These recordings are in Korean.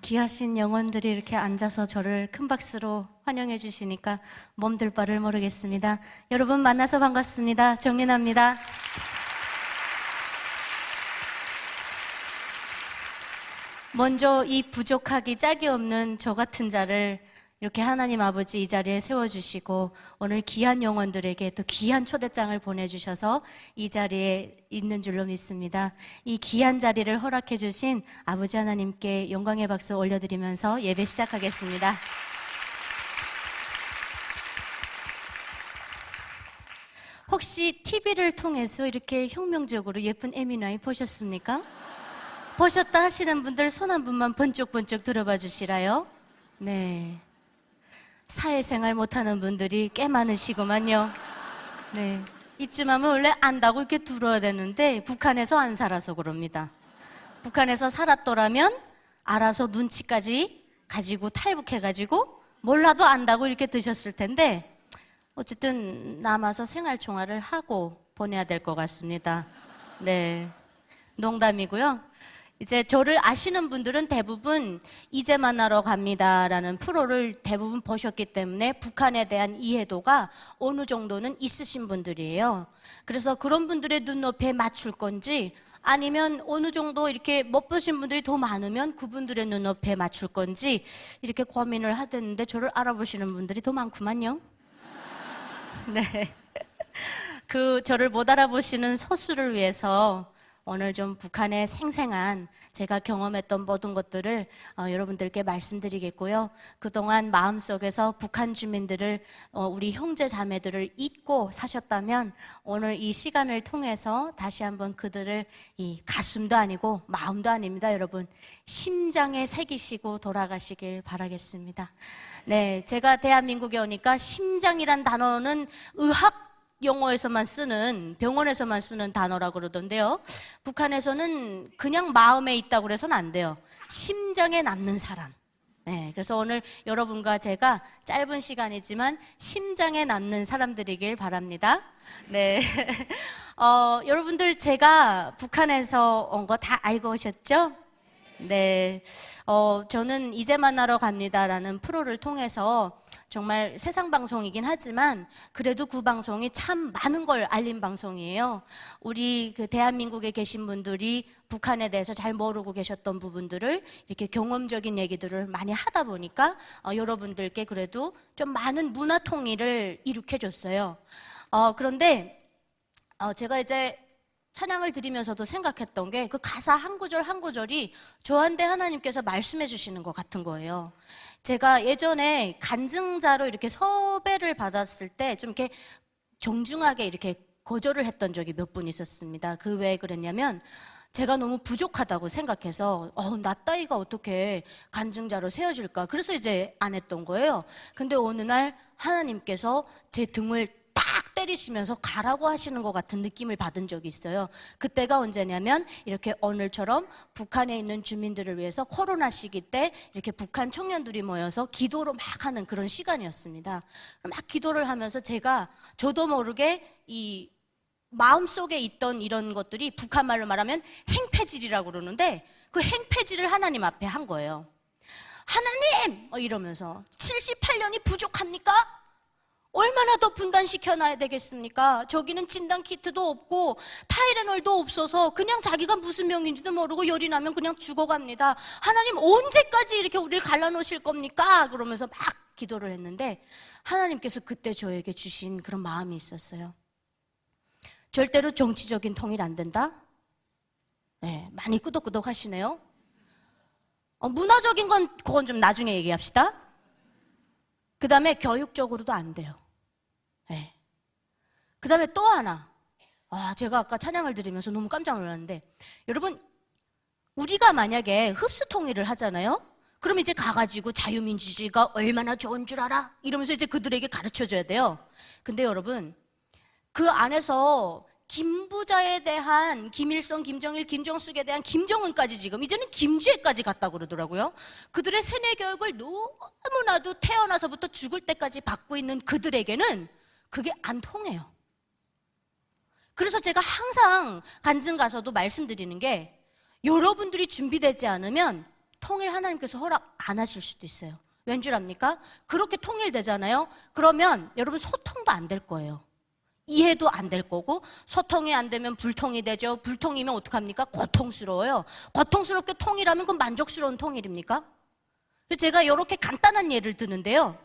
귀하신 영혼들이 이렇게 앉아서 저를 큰 박수로 환영해 주시니까 몸둘 바를 모르겠습니다. 여러분 만나서 반갑습니다. 정민아입니다. 먼저 이 부족하기 짝이 없는 저 같은 자를 이렇게 하나님 아버지 이 자리에 세워주시고 오늘 귀한 영혼들에게 또 귀한 초대장을 보내주셔서 이 자리에 있는 줄로 믿습니다. 이 귀한 자리를 허락해 주신 아버지 하나님께 영광의 박수 올려드리면서 예배 시작하겠습니다. 혹시 TV를 통해서 이렇게 혁명적으로 예쁜 에미나이 보셨습니까? 보셨다 하시는 분들 손 한 분만 번쩍번쩍 들어봐 주시라요. 네. 사회생활 못하는 분들이 꽤 많으시구만요. 네. 이쯤 하면 원래 안다고 이렇게 들어야 되는데 북한에서 안 살아서 그럽니다. 북한에서 살았더라면 알아서 눈치까지 가지고 탈북해가지고 몰라도 안다고 이렇게 드셨을 텐데 어쨌든 남아서 생활총알을 하고 보내야 될 것 같습니다. 네. 농담이고요. 이제 저를 아시는 분들은 대부분 이제 만나러 갑니다라는 프로를 대부분 보셨기 때문에 북한에 대한 이해도가 어느 정도는 있으신 분들이에요. 그래서 그런 분들의 눈높이에 맞출 건지 아니면 어느 정도 이렇게 못 보신 분들이 더 많으면 그분들의 눈높이에 맞출 건지 이렇게 고민을 하던데 저를 알아보시는 분들이 더 많구만요. 네. 저를 못 알아보시는 소수를 위해서 오늘 좀 북한의 생생한 제가 경험했던 모든 것들을 여러분들께 말씀드리겠고요. 그동안 마음속에서 북한 주민들을 우리 형제 자매들을 잊고 사셨다면 오늘 이 시간을 통해서 다시 한번 그들을 이 가슴도 아니고 마음도 아닙니다. 여러분 심장에 새기시고 돌아가시길 바라겠습니다. 네, 제가 대한민국에 오니까 심장이란 단어는 의학 용어에서만 쓰는, 병원에서만 쓰는 단어라고 그러던데요. 북한에서는 그냥 마음에 있다고 그래서는 안 돼요. 심장에 남는 사람. 네, 그래서 오늘 여러분과 제가 짧은 시간이지만 심장에 남는 사람들이길 바랍니다. 네. 여러분들 제가 북한에서 온 거 다 알고 오셨죠? 네. 저는 이제 만나러 갑니다라는 프로를 통해서 정말 세상 방송이긴 하지만 그래도 그 방송이 참 많은 걸 알린 방송이에요. 우리 대한민국에 계신 분들이 북한에 대해서 잘 모르고 계셨던 부분들을 이렇게 경험적인 얘기들을 많이 하다 보니까 여러분들께 그래도 좀 많은 문화 통일을 일으켜줬어요. 그런데 제가 이제 찬양을 드리면서도 생각했던 게 그 가사 한 구절 한 구절이 저한테 하나님께서 말씀해 주시는 것 같은 거예요. 제가 예전에 간증자로 이렇게 섭외를 받았을 때 좀 이렇게 정중하게 이렇게 거절을 했던 적이 몇 분 있었습니다. 그 왜 그랬냐면 제가 너무 부족하다고 생각해서 나 따위가 어떻게 간증자로 세워질까 그래서 이제 안 했던 거예요. 근데 어느 날 하나님께서 제 등을 딱 때리시면서 가라고 하시는 것 같은 느낌을 받은 적이 있어요. 그때가 언제냐면 이렇게 오늘처럼 북한에 있는 주민들을 위해서 코로나 시기 때 이렇게 북한 청년들이 모여서 기도를 막 하는 그런 시간이었습니다. 막 기도를 하면서 저도 모르게 이 마음속에 있던 이런 것들이 북한말로 말하면 행패질이라고 그러는데 그 행패질을 하나님 앞에 한 거예요. 하나님! 이러면서 78년이 부족합니까? 얼마나 더 분단시켜놔야 되겠습니까? 저기는 진단키트도 없고 타이레놀도 없어서 그냥 자기가 무슨 병인지도 모르고 열이 나면 그냥 죽어갑니다. 하나님 언제까지 이렇게 우리를 갈라놓으실 겁니까? 그러면서 막 기도를 했는데 하나님께서 그때 저에게 주신 그런 마음이 있었어요. 절대로 정치적인 통일 안 된다? 네, 많이 끄덕끄덕 하시네요. 문화적인 건 그건 좀 나중에 얘기합시다. 그 다음에 교육적으로도 안 돼요. 네. 그 다음에 또 하나. 제가 아까 찬양을 들으면서 너무 깜짝 놀랐는데 여러분 우리가 만약에 흡수 통일을 하잖아요. 그럼 이제 가가지고 자유민주주의가 얼마나 좋은 줄 알아? 이러면서 이제 그들에게 가르쳐줘야 돼요. 근데 여러분 그 안에서 김부자에 대한 김일성, 김정일, 김정숙에 대한 김정은까지 지금 이제는 김주애까지 갔다고 그러더라고요. 그들의 세뇌 교육을 너무나도 태어나서부터 죽을 때까지 받고 있는 그들에게는 그게 안 통해요. 그래서 제가 항상 간증 가서도 말씀드리는 게 여러분들이 준비되지 않으면 통일 하나님께서 허락 안 하실 수도 있어요. 왠 줄 압니까? 그렇게 통일되잖아요. 그러면 여러분 소통도 안 될 거예요. 이해도 안 될 거고, 소통이 안 되면 불통이 되죠. 불통이면 어떡합니까? 고통스러워요. 고통스럽게 통일하면 그건 만족스러운 통일입니까? 그래서 제가 이렇게 간단한 예를 드는데요.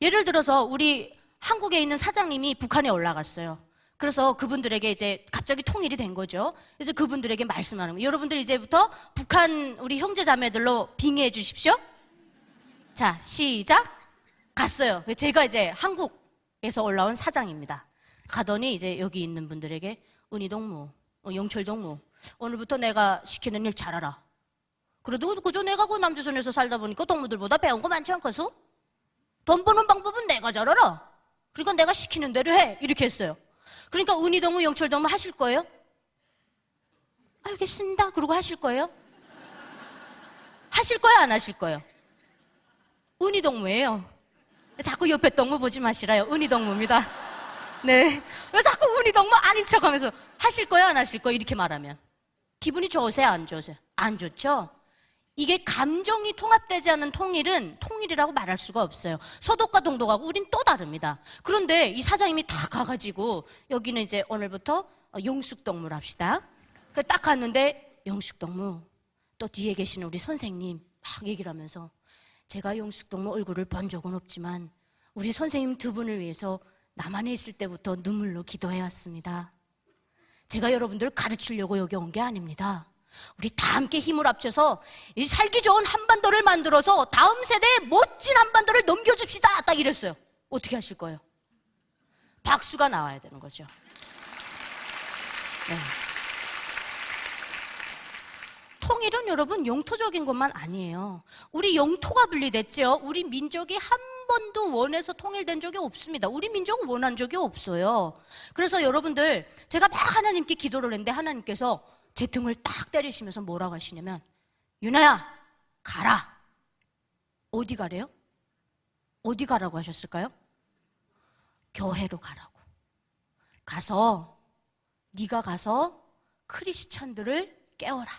예를 들어서 우리 한국에 있는 사장님이 북한에 올라갔어요. 그래서 그분들에게 이제 갑자기 통일이 된 거죠. 그래서 그분들에게 말씀하는 거예요. 여러분들 이제부터 북한 우리 형제 자매들로 빙의해 주십시오. 자, 시작. 갔어요. 제가 이제 한국에서 올라온 사장입니다. 가더니 이제 여기 있는 분들에게 은희동무, 영철동무, 오늘부터 내가 시키는 일 잘하라. 그래도 그저 내가 그 남조선에서 살다 보니까 동무들보다 배운 거 많지 않겠어? 돈 버는 방법은 내가 잘 알아. 그러니까 내가 시키는 대로 해. 이렇게 했어요. 그러니까 은희동무, 영철동무 하실 거예요? 알겠습니다. 그러고 하실 거예요? 하실 거예요? 안 하실 거예요? 은희동무예요. 자꾸 옆에 동무 보지 마시라요. 은희동무입니다. 네. 왜 자꾸 은희동무 아닌 척 하면서 하실 거예요? 안 하실 거예요? 이렇게 말하면. 기분이 좋으세요? 안 좋으세요? 안 좋죠? 이게 감정이 통합되지 않은 통일은 통일이라고 말할 수가 없어요. 서독과 동독하고 우린 또 다릅니다. 그런데 이 사장님이 다 가가지고 여기는 이제 오늘부터 영숙동무를 합시다. 딱 갔는데 영숙동무, 또 뒤에 계시는 우리 선생님 막 얘기를 하면서 제가 영숙동무 얼굴을 본 적은 없지만 우리 선생님 두 분을 위해서 남한에 있을 때부터 눈물로 기도해왔습니다. 제가 여러분들 가르치려고 여기 온 게 아닙니다. 우리 다 함께 힘을 합쳐서 이 살기 좋은 한반도를 만들어서 다음 세대에 멋진 한반도를 넘겨줍시다. 딱 이랬어요. 어떻게 하실 거예요? 박수가 나와야 되는 거죠. 네. 통일은 여러분 영토적인 것만 아니에요. 우리 영토가 분리됐죠. 우리 민족이 한 번도 원해서 통일된 적이 없습니다. 우리 민족은 원한 적이 없어요. 그래서 여러분들 제가 막 하나님께 기도를 했는데 하나님께서 제 등을 딱 때리시면서 뭐라고 하시냐면 유나야 가라. 어디 가래요? 어디 가라고 하셨을까요? 교회로 가라고. 가서 네가 가서 크리스찬들을 깨워라.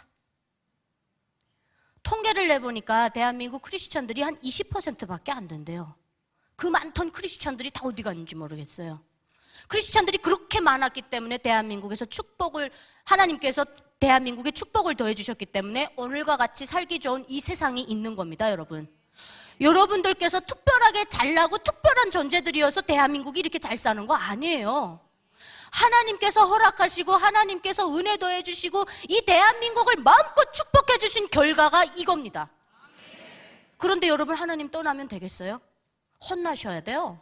통계를 내보니까 대한민국 크리스찬들이 한 20%밖에 안 된대요. 그 많던 크리스찬들이 다 어디 갔는지 모르겠어요. 크리스찬들이 그렇게 많았기 때문에 대한민국에서 축복을 하나님께서 대한민국에 축복을 더해 주셨기 때문에 오늘과 같이 살기 좋은 이 세상이 있는 겁니다, 여러분. 여러분들께서 특별하게 잘나고 특별한 존재들이어서 대한민국이 이렇게 잘 사는 거 아니에요. 하나님께서 허락하시고 하나님께서 은혜 더해 주시고 이 대한민국을 마음껏 축복해 주신 결과가 이겁니다. 그런데 여러분 하나님 떠나면 되겠어요? 혼나셔야 돼요.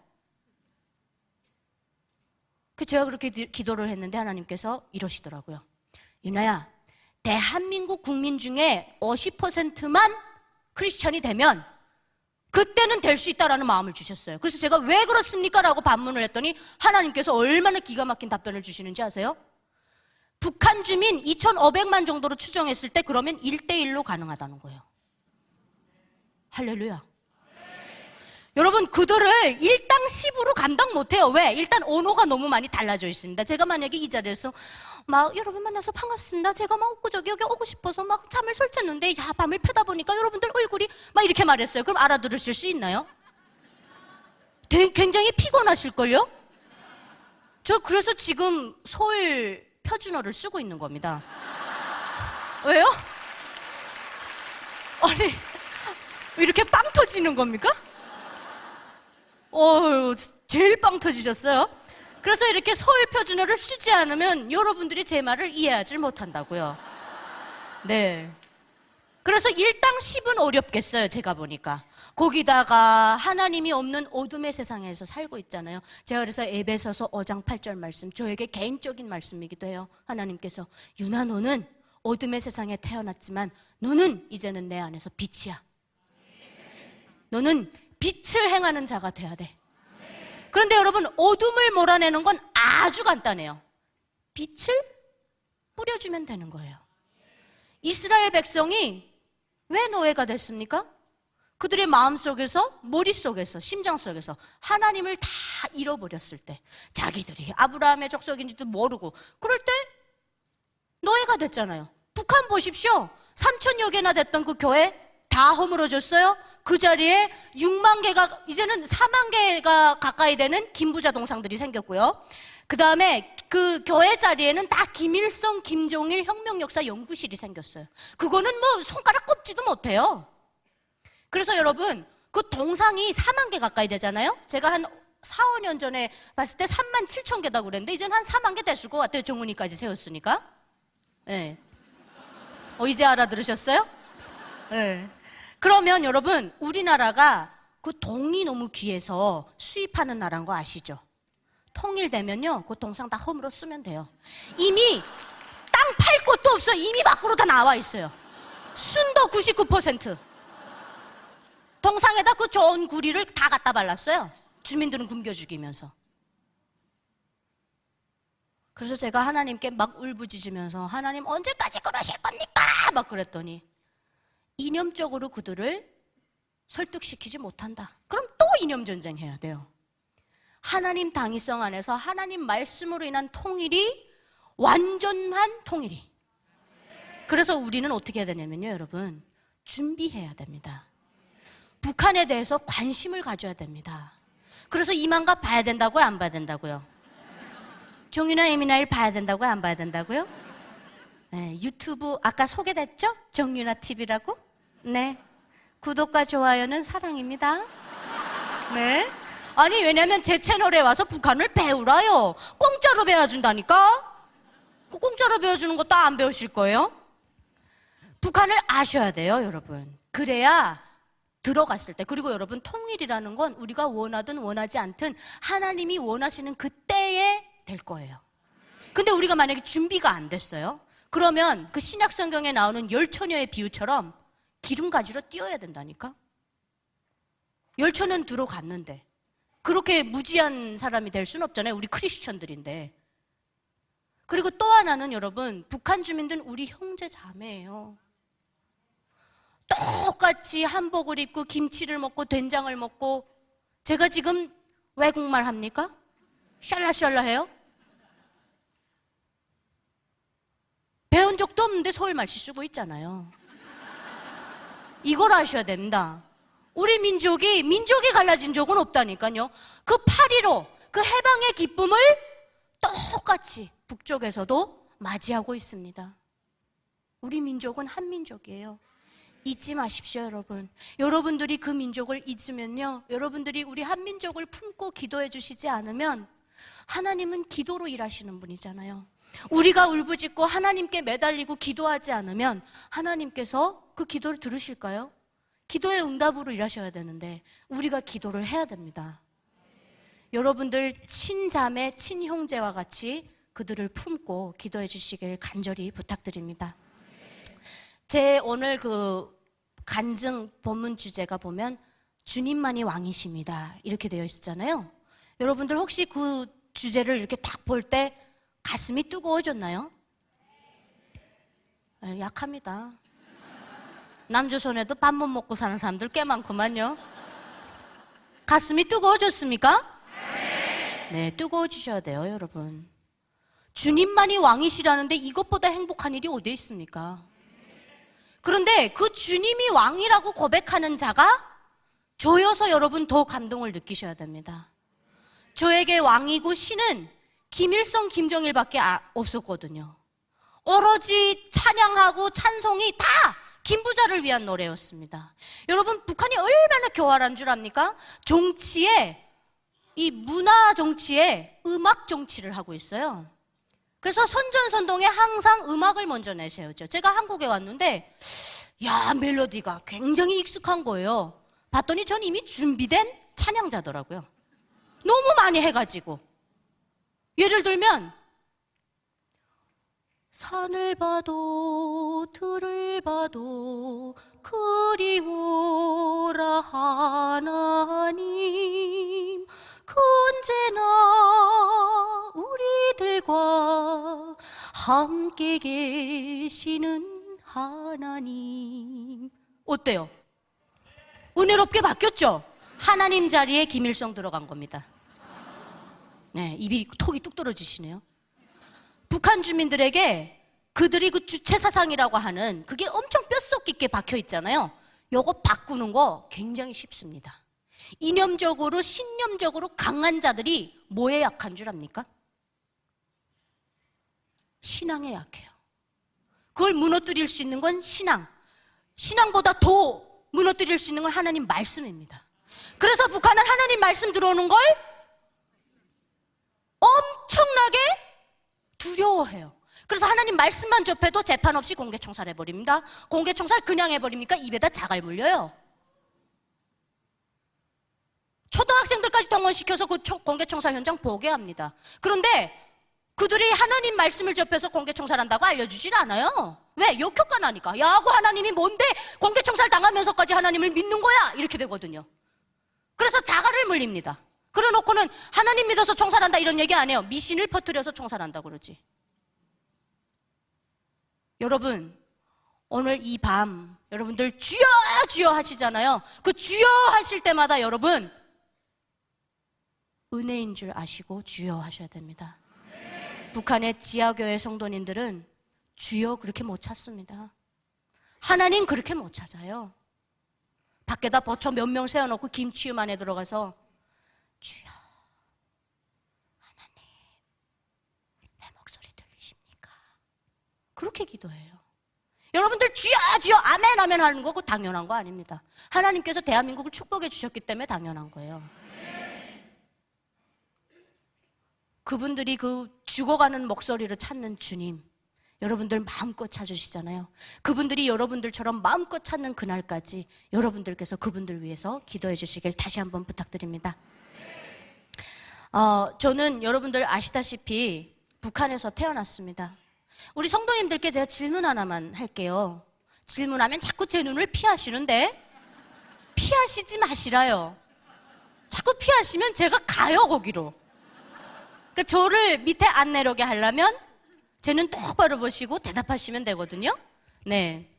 제가 그렇게 기도를 했는데 하나님께서 이러시더라고요. 유나야, 대한민국 국민 중에 50%만 크리스천이 되면 그때는 될 수 있다라는 마음을 주셨어요. 그래서 제가 왜 그렇습니까? 라고 반문을 했더니 하나님께서 얼마나 기가 막힌 답변을 주시는지 아세요? 북한 주민 2,500만 정도로 추정했을 때 그러면 1대1로 가능하다는 거예요. 할렐루야. 여러분 그들을 일당 10으로 감당 못해요. 왜? 일단 언어가 너무 많이 달라져 있습니다. 제가 만약에 이 자리에서 막 여러분 만나서 반갑습니다. 제가 막 엊그저께 여기 오고 싶어서 막 잠을 설쳤는데 야 밤을 패다 보니까 여러분들 얼굴이 막 이렇게 말했어요. 그럼 알아들으실 수 있나요? 굉장히 피곤하실걸요? 저 그래서 지금 서울 표준어를 쓰고 있는 겁니다. 왜요? 아니 이렇게 빵 터지는 겁니까? 제일 빵 터지셨어요. 그래서 이렇게 서울 표준어를 쓰지 않으면 여러분들이 제 말을 이해하지 못한다고요. 네. 그래서 일당 10은 어렵겠어요, 제가 보니까. 거기다가 하나님이 없는 어둠의 세상에서 살고 있잖아요. 제가 그래서 에베소서 5장 8절 말씀, 저에게 개인적인 말씀이기도 해요. 하나님께서 유나 너는 어둠의 세상에 태어났지만 너는 이제는 내 안에서 빛이야. 너는 빛을 행하는 자가 돼야 돼. 그런데 여러분 어둠을 몰아내는 건 아주 간단해요. 빛을 뿌려주면 되는 거예요. 이스라엘 백성이 왜 노예가 됐습니까? 그들의 마음속에서, 머릿속에서, 심장속에서 하나님을 다 잃어버렸을 때 자기들이 아브라함의 족속인지도 모르고 그럴 때 노예가 됐잖아요. 북한 보십시오. 3,000여 개나 됐던 그 교회 다 다 허물어졌어요. 그 자리에 6만 개가, 이제는 4만 개가 가까이 되는 김부자 동상들이 생겼고요. 그 다음에 그 교회 자리에는 다 김일성, 김종일 혁명역사 연구실이 생겼어요. 그거는 뭐 손가락 꼽지도 못해요. 그래서 여러분, 그 동상이 4만 개 가까이 되잖아요. 제가 한 4, 5년 전에 봤을 때 3만 7천 개다고 그랬는데 이제는 한 4만 개 됐을 것 같아요. 정훈이까지 세웠으니까. 네. 이제 알아들으셨어요? 네. 그러면 여러분, 우리나라가 그 동이 너무 귀해서 수입하는 나라인 거 아시죠? 통일되면요, 그 동상 다 허물어 쓰면 돼요. 이미 땅 팔 곳도 없어. 이미 밖으로 다 나와 있어요. 순도 99%. 동상에다 그 좋은 구리를 다 갖다 발랐어요. 주민들은 굶겨 죽이면서. 그래서 제가 하나님께 막 울부짖으면서 하나님 언제까지 그러실 겁니까? 막 그랬더니 이념적으로 그들을 설득시키지 못한다. 그럼 또 이념 전쟁 해야 돼요. 하나님 당위성 안에서 하나님 말씀으로 인한 통일이 완전한 통일이. 그래서 우리는 어떻게 해야 되냐면요, 여러분, 준비해야 됩니다. 북한에 대해서 관심을 가져야 됩니다. 그래서 이만가 봐야 된다고요, 안 봐야 된다고요? 종이나 에미나일 봐야 된다고요, 안 봐야 된다고요? 네, 유튜브 아까 소개됐죠? 정유나 TV라고? 네, 구독과 좋아요는 사랑입니다. 네. 아니, 왜냐면 제 채널에 와서 북한을 배우라요. 공짜로 배워준다니까? 공짜로 배워주는 것도 안 배우실 거예요? 북한을 아셔야 돼요, 여러분. 그래야 들어갔을 때. 그리고 여러분, 통일이라는 건 우리가 원하든 원하지 않든 하나님이 원하시는 그때에 될 거예요. 근데 우리가 만약에 준비가 안 됐어요? 그러면 그 신약 성경에 나오는 열처녀의 비유처럼 기름가지로 뛰어야 된다니까? 열처는 들어갔는데 그렇게 무지한 사람이 될 수는 없잖아요. 우리 크리스천들인데. 그리고 또 하나는 여러분, 북한 주민들은 우리 형제 자매예요. 똑같이 한복을 입고 김치를 먹고 된장을 먹고. 제가 지금 외국말 합니까? 샬라샬라 해요? 배운 적도 없는데 서울말씨 쓰고 있잖아요. 이걸 아셔야 됩니다. 우리 민족이 갈라진 적은 없다니까요. 그 8.15, 그 해방의 기쁨을 똑같이 북쪽에서도 맞이하고 있습니다. 우리 민족은 한 민족이에요. 잊지 마십시오, 여러분. 여러분들이 그 민족을 잊으면요, 여러분들이 우리 한 민족을 품고 기도해 주시지 않으면 하나님은 기도로 일하시는 분이잖아요. 우리가 울부짖고 하나님께 매달리고 기도하지 않으면 하나님께서 그 기도를 들으실까요? 기도의 응답으로 일하셔야 되는데 우리가 기도를 해야 됩니다. 여러분들 친자매, 친형제와 같이 그들을 품고 기도해 주시길 간절히 부탁드립니다. 제 오늘 그 간증 본문 주제가 보면 주님만이 왕이십니다 이렇게 되어 있었잖아요. 여러분들 혹시 그 주제를 이렇게 딱 볼 때 가슴이 뜨거워졌나요? 약합니다. 남조선에도 밥 못 먹고 사는 사람들 꽤 많구만요. 가슴이 뜨거워졌습니까? 네, 뜨거워지셔야 돼요, 여러분. 주님만이 왕이시라는데 이것보다 행복한 일이 어디에 있습니까? 그런데 그 주님이 왕이라고 고백하는 자가 저여서 여러분 더 감동을 느끼셔야 됩니다. 저에게 왕이고 신은 김일성, 김정일밖에 없었거든요. 오로지 찬양하고 찬송이 다 김부자를 위한 노래였습니다. 여러분, 북한이 얼마나 교활한 줄 압니까? 정치에, 이 문화 정치에 음악 정치를 하고 있어요. 그래서 선전선동에 항상 음악을 먼저 내세우죠. 제가 한국에 왔는데 야, 멜로디가 굉장히 익숙한 거예요. 봤더니 전 이미 준비된 찬양자더라고요. 너무 많이 해가지고. 예를 들면 산을 봐도 들을 봐도 그리워라 하나님, 언제나 우리들과 함께 계시는 하나님. 어때요? 은혜롭게 바뀌었죠? 하나님 자리에 김일성 들어간 겁니다. 네, 톡이 뚝 떨어지시네요. 북한 주민들에게 그들이 그 주체 사상이라고 하는 그게 엄청 뼛속 깊게 박혀 있잖아요. 요거 바꾸는 거 굉장히 쉽습니다. 이념적으로 신념적으로 강한 자들이 뭐에 약한 줄 압니까? 신앙에 약해요. 그걸 무너뜨릴 수 있는 건 신앙보다 더 무너뜨릴 수 있는 건 하나님 말씀입니다. 그래서 북한은 하나님 말씀 들어오는 걸 엄청나게 두려워해요. 그래서 하나님 말씀만 접해도 재판 없이 공개 총살해버립니다. 공개 총살 그냥 해버립니까? 입에다 자갈 물려요. 초등학생들까지 동원시켜서 그 공개 총살 현장 보게 합니다. 그런데 그들이 하나님 말씀을 접해서 공개 총살한다고 알려주질 않아요. 왜? 역효과나니까. 야구 하나님이 뭔데 공개 총살 당하면서까지 하나님을 믿는 거야? 이렇게 되거든요. 그래서 자갈을 물립니다. 그래놓고는 하나님 믿어서 총살한다 이런 얘기 안 해요. 미신을 퍼뜨려서 총살한다 그러지. 여러분, 오늘 이 밤 여러분들 주여 주여 하시잖아요. 그 주여 하실 때마다 여러분 은혜인 줄 아시고 주여 하셔야 됩니다. 북한의 지하교회 성도님들은 주여 그렇게 못 찾습니다. 하나님 그렇게 못 찾아요. 밖에다 버쳐 몇 명 세워놓고 김치움 안에 들어가서 주여 하나님 내 목소리 들리십니까? 그렇게 기도해요. 여러분들 주여 주여 아멘 아멘 하는 거 그거 당연한 거 아닙니다. 하나님께서 대한민국을 축복해 주셨기 때문에 당연한 거예요. 그분들이 그 죽어가는 목소리를 찾는 주님, 여러분들 마음껏 찾으시잖아요. 그분들이 여러분들처럼 마음껏 찾는 그날까지 여러분들께서 그분들 위해서 기도해 주시길 다시 한번 부탁드립니다. 저는 여러분들 아시다시피 북한에서 태어났습니다. 우리 성도님들께 제가 질문 하나만 할게요. 질문하면 자꾸 제 눈을 피하시는데 피하시지 마시라요. 자꾸 피하시면 제가 가요 거기로. 그러니까 저를 밑에 안 내려게 하려면 쟤는 똑바로 보시고 대답하시면 되거든요. 네,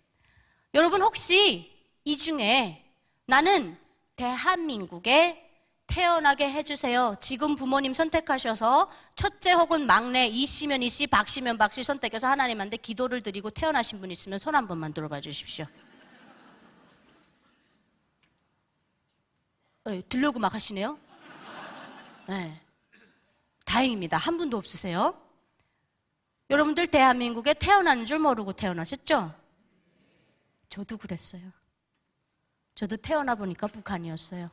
여러분 혹시 이 중에 나는 대한민국에 태어나게 해주세요. 지금 부모님 선택하셔서 첫째 혹은 막내 이씨면 이씨 박씨면 박씨 선택해서 하나님한테 기도를 드리고 태어나신 분 있으면 손 한 번만 들어봐 주십시오. 들려고 막 하시네요. 네, 다행입니다. 한 분도 없으세요. 여러분들 대한민국에 태어나는 줄 모르고 태어나셨죠? 저도 그랬어요. 저도 태어나 보니까 북한이었어요.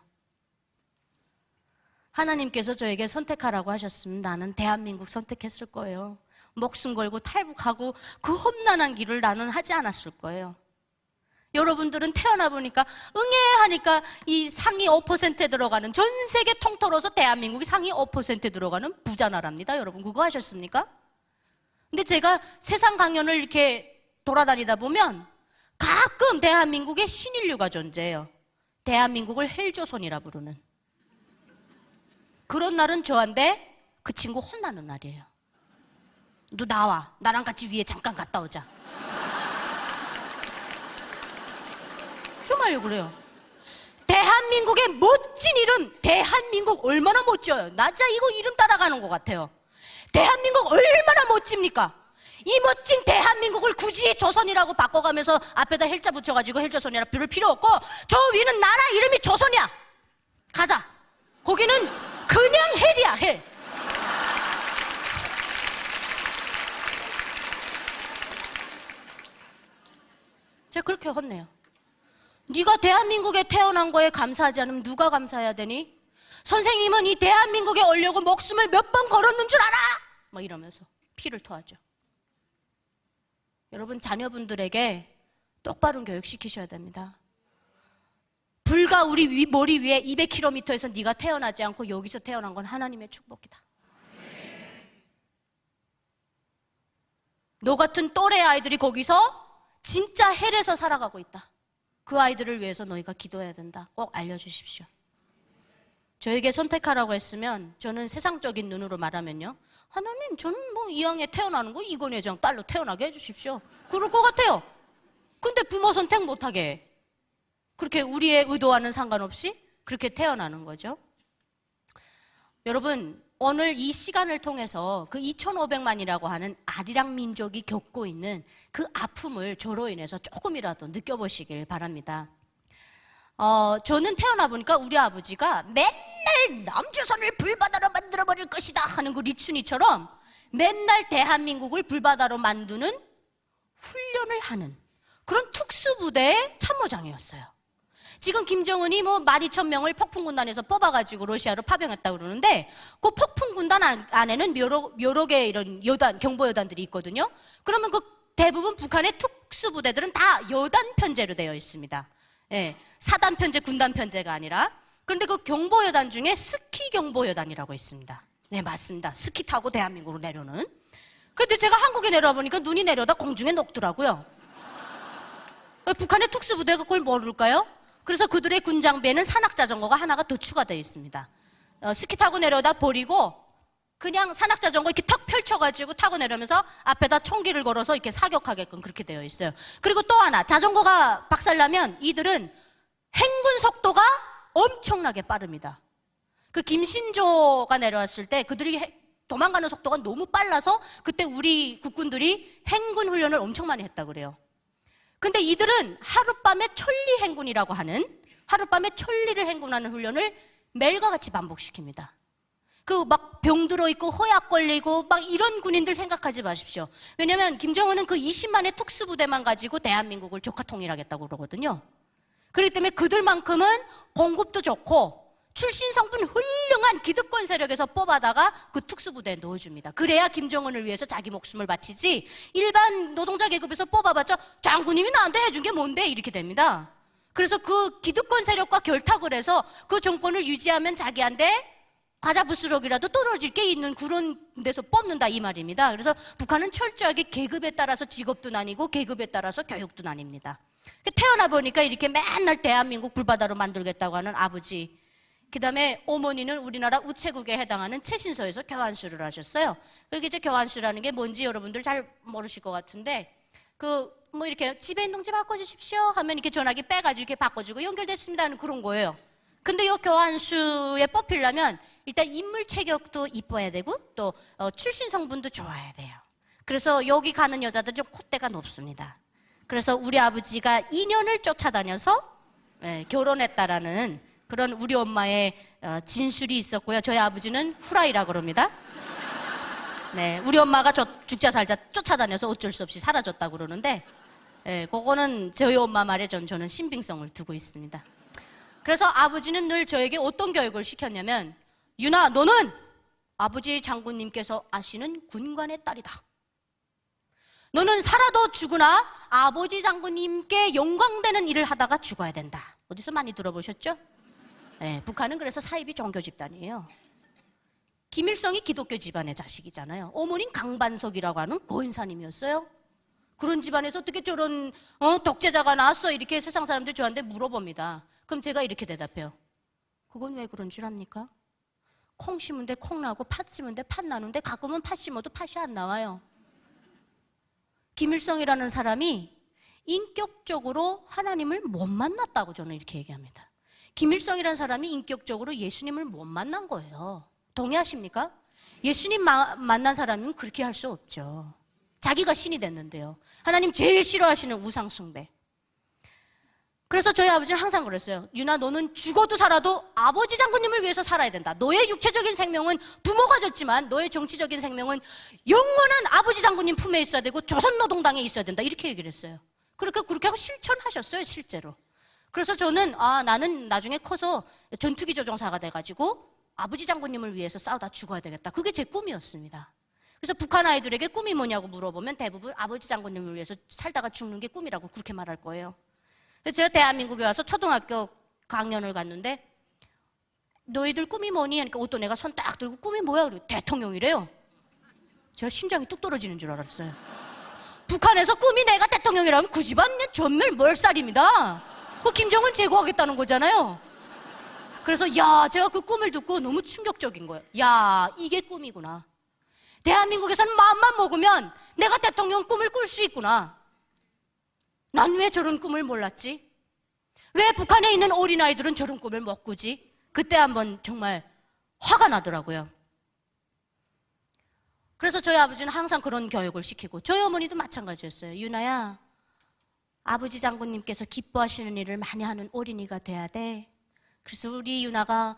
하나님께서 저에게 선택하라고 하셨으면 나는 대한민국 선택했을 거예요. 목숨 걸고 탈북하고 그 험난한 길을 나는 하지 않았을 거예요. 여러분들은 태어나 보니까 응애 하니까 이 상위 5%에 들어가는, 전 세계 통틀어서 대한민국이 상위 5%에 들어가는 부자 나라입니다. 여러분 그거 하셨습니까? 근데 제가 세상 강연을 이렇게 돌아다니다 보면 가끔 대한민국에 신인류가 존재해요. 대한민국을 헬조선이라 부르는. 그런 날은 저한테 그 친구 혼나는 날이에요. 너 나와. 나랑 같이 위에 잠깐 갔다 오자. 정말요 그래요. 대한민국의 멋진 이름, 대한민국 얼마나 멋져요. 나 진짜 이거 이름 따라가는 것 같아요. 대한민국 얼마나 멋집니까? 이 멋진 대한민국을 굳이 조선이라고 바꿔가면서 앞에다 헬자 붙여가지고 헬조선이라 부를 필요 없고 저 위는 나라 이름이 조선이야. 가자. 거기는 그냥 헬이야, 헬. 제가 그렇게 혼내요. 네가 대한민국에 태어난 거에 감사하지 않으면 누가 감사해야 되니? 선생님은 이 대한민국에 오려고 목숨을 몇 번 걸었는 줄 알아? 막 이러면서 피를 토하죠. 여러분 자녀분들에게 똑바른 교육 시키셔야 됩니다. 불과 우리 머리 위에 200km에서 네가 태어나지 않고 여기서 태어난 건 하나님의 축복이다. 너 같은 또래 아이들이 거기서 진짜 헬에서 살아가고 있다. 그 아이들을 위해서 너희가 기도해야 된다. 꼭 알려주십시오. 저에게 선택하라고 했으면 저는 세상적인 눈으로 말하면요, 하나님 저는 뭐 이왕에 태어나는 거 이건희 회장 딸로 태어나게 해주십시오. 그럴 것 같아요. 근데 부모 선택 못하게 해. 그렇게 우리의 의도와는 상관없이 그렇게 태어나는 거죠. 여러분 오늘 이 시간을 통해서 그 2,500만이라고 하는 아리랑 민족이 겪고 있는 그 아픔을 저로 인해서 조금이라도 느껴보시길 바랍니다. 저는 태어나 보니까 우리 아버지가 맨날 남조선을 불바다로 만들어버릴 것이다 하는 그 리춘이처럼 맨날 대한민국을 불바다로 만드는 훈련을 하는 그런 특수부대의 참모장이었어요. 지금 김정은이 뭐 12,000명을 폭풍군단에서 뽑아가지고 러시아로 파병했다고 그러는데 그 폭풍군단 안에는 여러 개 이런 여단, 경보여단들이 있거든요. 그러면 그 대부분 북한의 특수부대들은 다 여단 편제로 되어 있습니다. 예, 사단 편제, 군단 편제가 아니라. 그런데 그 경보여단 중에 스키 경보여단이라고 있습니다. 네, 맞습니다. 스키 타고 대한민국으로 내려오는. 근데 제가 한국에 내려와 보니까 눈이 내려다 공중에 녹더라고요. 북한의 특수부대가 그걸 모를까요? 그래서 그들의 군장비에는 산악자전거가 하나가 더 추가되어 있습니다. 스키 타고 내려오다 버리고 그냥 산악자전거 이렇게 턱 펼쳐가지고 타고 내려오면서 앞에다 총기를 걸어서 이렇게 사격하게끔 그렇게 되어 있어요. 그리고 또 하나, 자전거가 박살나면 이들은 행군 속도가 엄청나게 빠릅니다. 그 김신조가 내려왔을 때 그들이 도망가는 속도가 너무 빨라서 그때 우리 국군들이 행군 훈련을 엄청 많이 했다고 그래요. 근데 이들은 하룻밤에 천리 행군이라고 하는, 하룻밤에 천리를 행군하는 훈련을 매일과 같이 반복시킵니다. 그 막 병들어 있고 허약 걸리고 막 이런 군인들 생각하지 마십시오. 왜냐면 김정은은 그 20만의 특수부대만 가지고 대한민국을 조카 통일하겠다고 그러거든요. 그렇기 때문에 그들만큼은 공급도 좋고 출신 성분 훌륭한 기득권 세력에서 뽑아다가 그 특수부대에 넣어줍니다. 그래야 김정은을 위해서 자기 목숨을 바치지 일반 노동자 계급에서 뽑아봤자 장군님이 나한테 해준 게 뭔데 이렇게 됩니다. 그래서 그 기득권 세력과 결탁을 해서 그 정권을 유지하면 자기한테 과자 부스럭이라도 떨어질 게 있는 그런 데서 뽑는다 이 말입니다. 그래서 북한은 철저하게 계급에 따라서 직업도 나뉘고 계급에 따라서 교육도 나뉩니다. 태어나 보니까 이렇게 맨날 대한민국 불바다로 만들겠다고 하는 아버지, 그 다음에 어머니는 우리나라 우체국에 해당하는 최신소에서 교환수를 하셨어요. 그렇게 이제 교환수라는 게 뭔지 여러분들 잘 모르실 것 같은데, 뭐 이렇게 집에 있는 동지 바꿔주십시오 하면 이렇게 전화기 빼가지고 이렇게 바꿔주고 연결됐습니다 하는 그런 거예요. 근데 이 교환수에 뽑히려면 일단 인물 체격도 이뻐야 되고 또 출신 성분도 좋아야 돼요. 그래서 여기 가는 여자들 좀 콧대가 높습니다. 그래서 우리 아버지가 2년을 쫓아다녀서 결혼했다라는 그런 우리 엄마의 진술이 있었고요. 저희 아버지는 후라이라고 그럽니다. 네, 우리 엄마가 죽자 살자 쫓아다녀서 어쩔 수 없이 사라졌다고 그러는데 그거는 저희 엄마 말에 저는 신빙성을 두고 있습니다. 그래서 아버지는 늘 저에게 어떤 교육을 시켰냐면, 유나, 너는 아버지 장군님께서 아시는 군관의 딸이다. 너는 살아도 죽으나 아버지 장군님께 영광되는 일을 하다가 죽어야 된다. 어디서 많이 들어보셨죠? 네, 북한은 그래서 사입이 종교 집단이에요. 김일성이 기독교 집안의 자식이잖아요. 어머니는 강반석이라고 하는 고인사님이었어요. 그런 집안에서 어떻게 저런 독재자가 나왔어? 이렇게 세상 사람들이 저한테 물어봅니다. 그럼 제가 이렇게 대답해요. 그건 왜 그런 줄 압니까? 콩 심은 데 콩 나고 팥 심은 데 팥 나는데 가끔은 팥 심어도 팥이 안 나와요. 김일성이라는 사람이 인격적으로 하나님을 못 만났다고 저는 이렇게 얘기합니다. 김일성이라는 사람이 인격적으로 예수님을 못 만난 거예요. 동의하십니까? 예수님 만난 사람은 그렇게 할 수 없죠. 자기가 신이 됐는데요. 하나님 제일 싫어하시는 우상 숭배. 그래서 저희 아버지는 항상 그랬어요. 유나, 너는 죽어도 살아도 아버지 장군님을 위해서 살아야 된다. 너의 육체적인 생명은 부모가 줬지만 너의 정치적인 생명은 영원한 아버지 장군님 품에 있어야 되고 조선노동당에 있어야 된다. 이렇게 얘기를 했어요. 그렇게 하고 실천하셨어요, 실제로. 그래서 저는 나는 나중에 커서 전투기 조종사가 돼가지고 아버지 장군님을 위해서 싸우다 죽어야 되겠다. 그게 제 꿈이었습니다. 그래서 북한 아이들에게 꿈이 뭐냐고 물어보면 대부분 아버지 장군님을 위해서 살다가 죽는 게 꿈이라고 그렇게 말할 거예요. 그래서 제가 대한민국에 와서 초등학교 강연을 갔는데, 너희들 꿈이 뭐니? 하니까 어떤 애가 손 딱 들고 꿈이 뭐야? 그리고 대통령이래요. 제가 심장이 뚝 떨어지는 줄 알았어요. 북한에서 꿈이 내가 대통령이라면 그 집안 전멸 멀살입니다. 그 김정은 제거하겠다는 거잖아요. 그래서 제가 그 꿈을 듣고 너무 충격적인 거예요. 이게 꿈이구나. 대한민국에서는 마음만 먹으면 내가 대통령 꿈을 꿀 수 있구나. 난 왜 저런 꿈을 몰랐지? 왜 북한에 있는 어린아이들은 저런 꿈을 못 꾸지? 그때 한번 정말 화가 나더라고요. 그래서 저희 아버지는 항상 그런 교육을 시키고, 저희 어머니도 마찬가지였어요. 유나야, 아버지 장군님께서 기뻐하시는 일을 많이 하는 어린이가 돼야 돼. 그래서 우리 유나가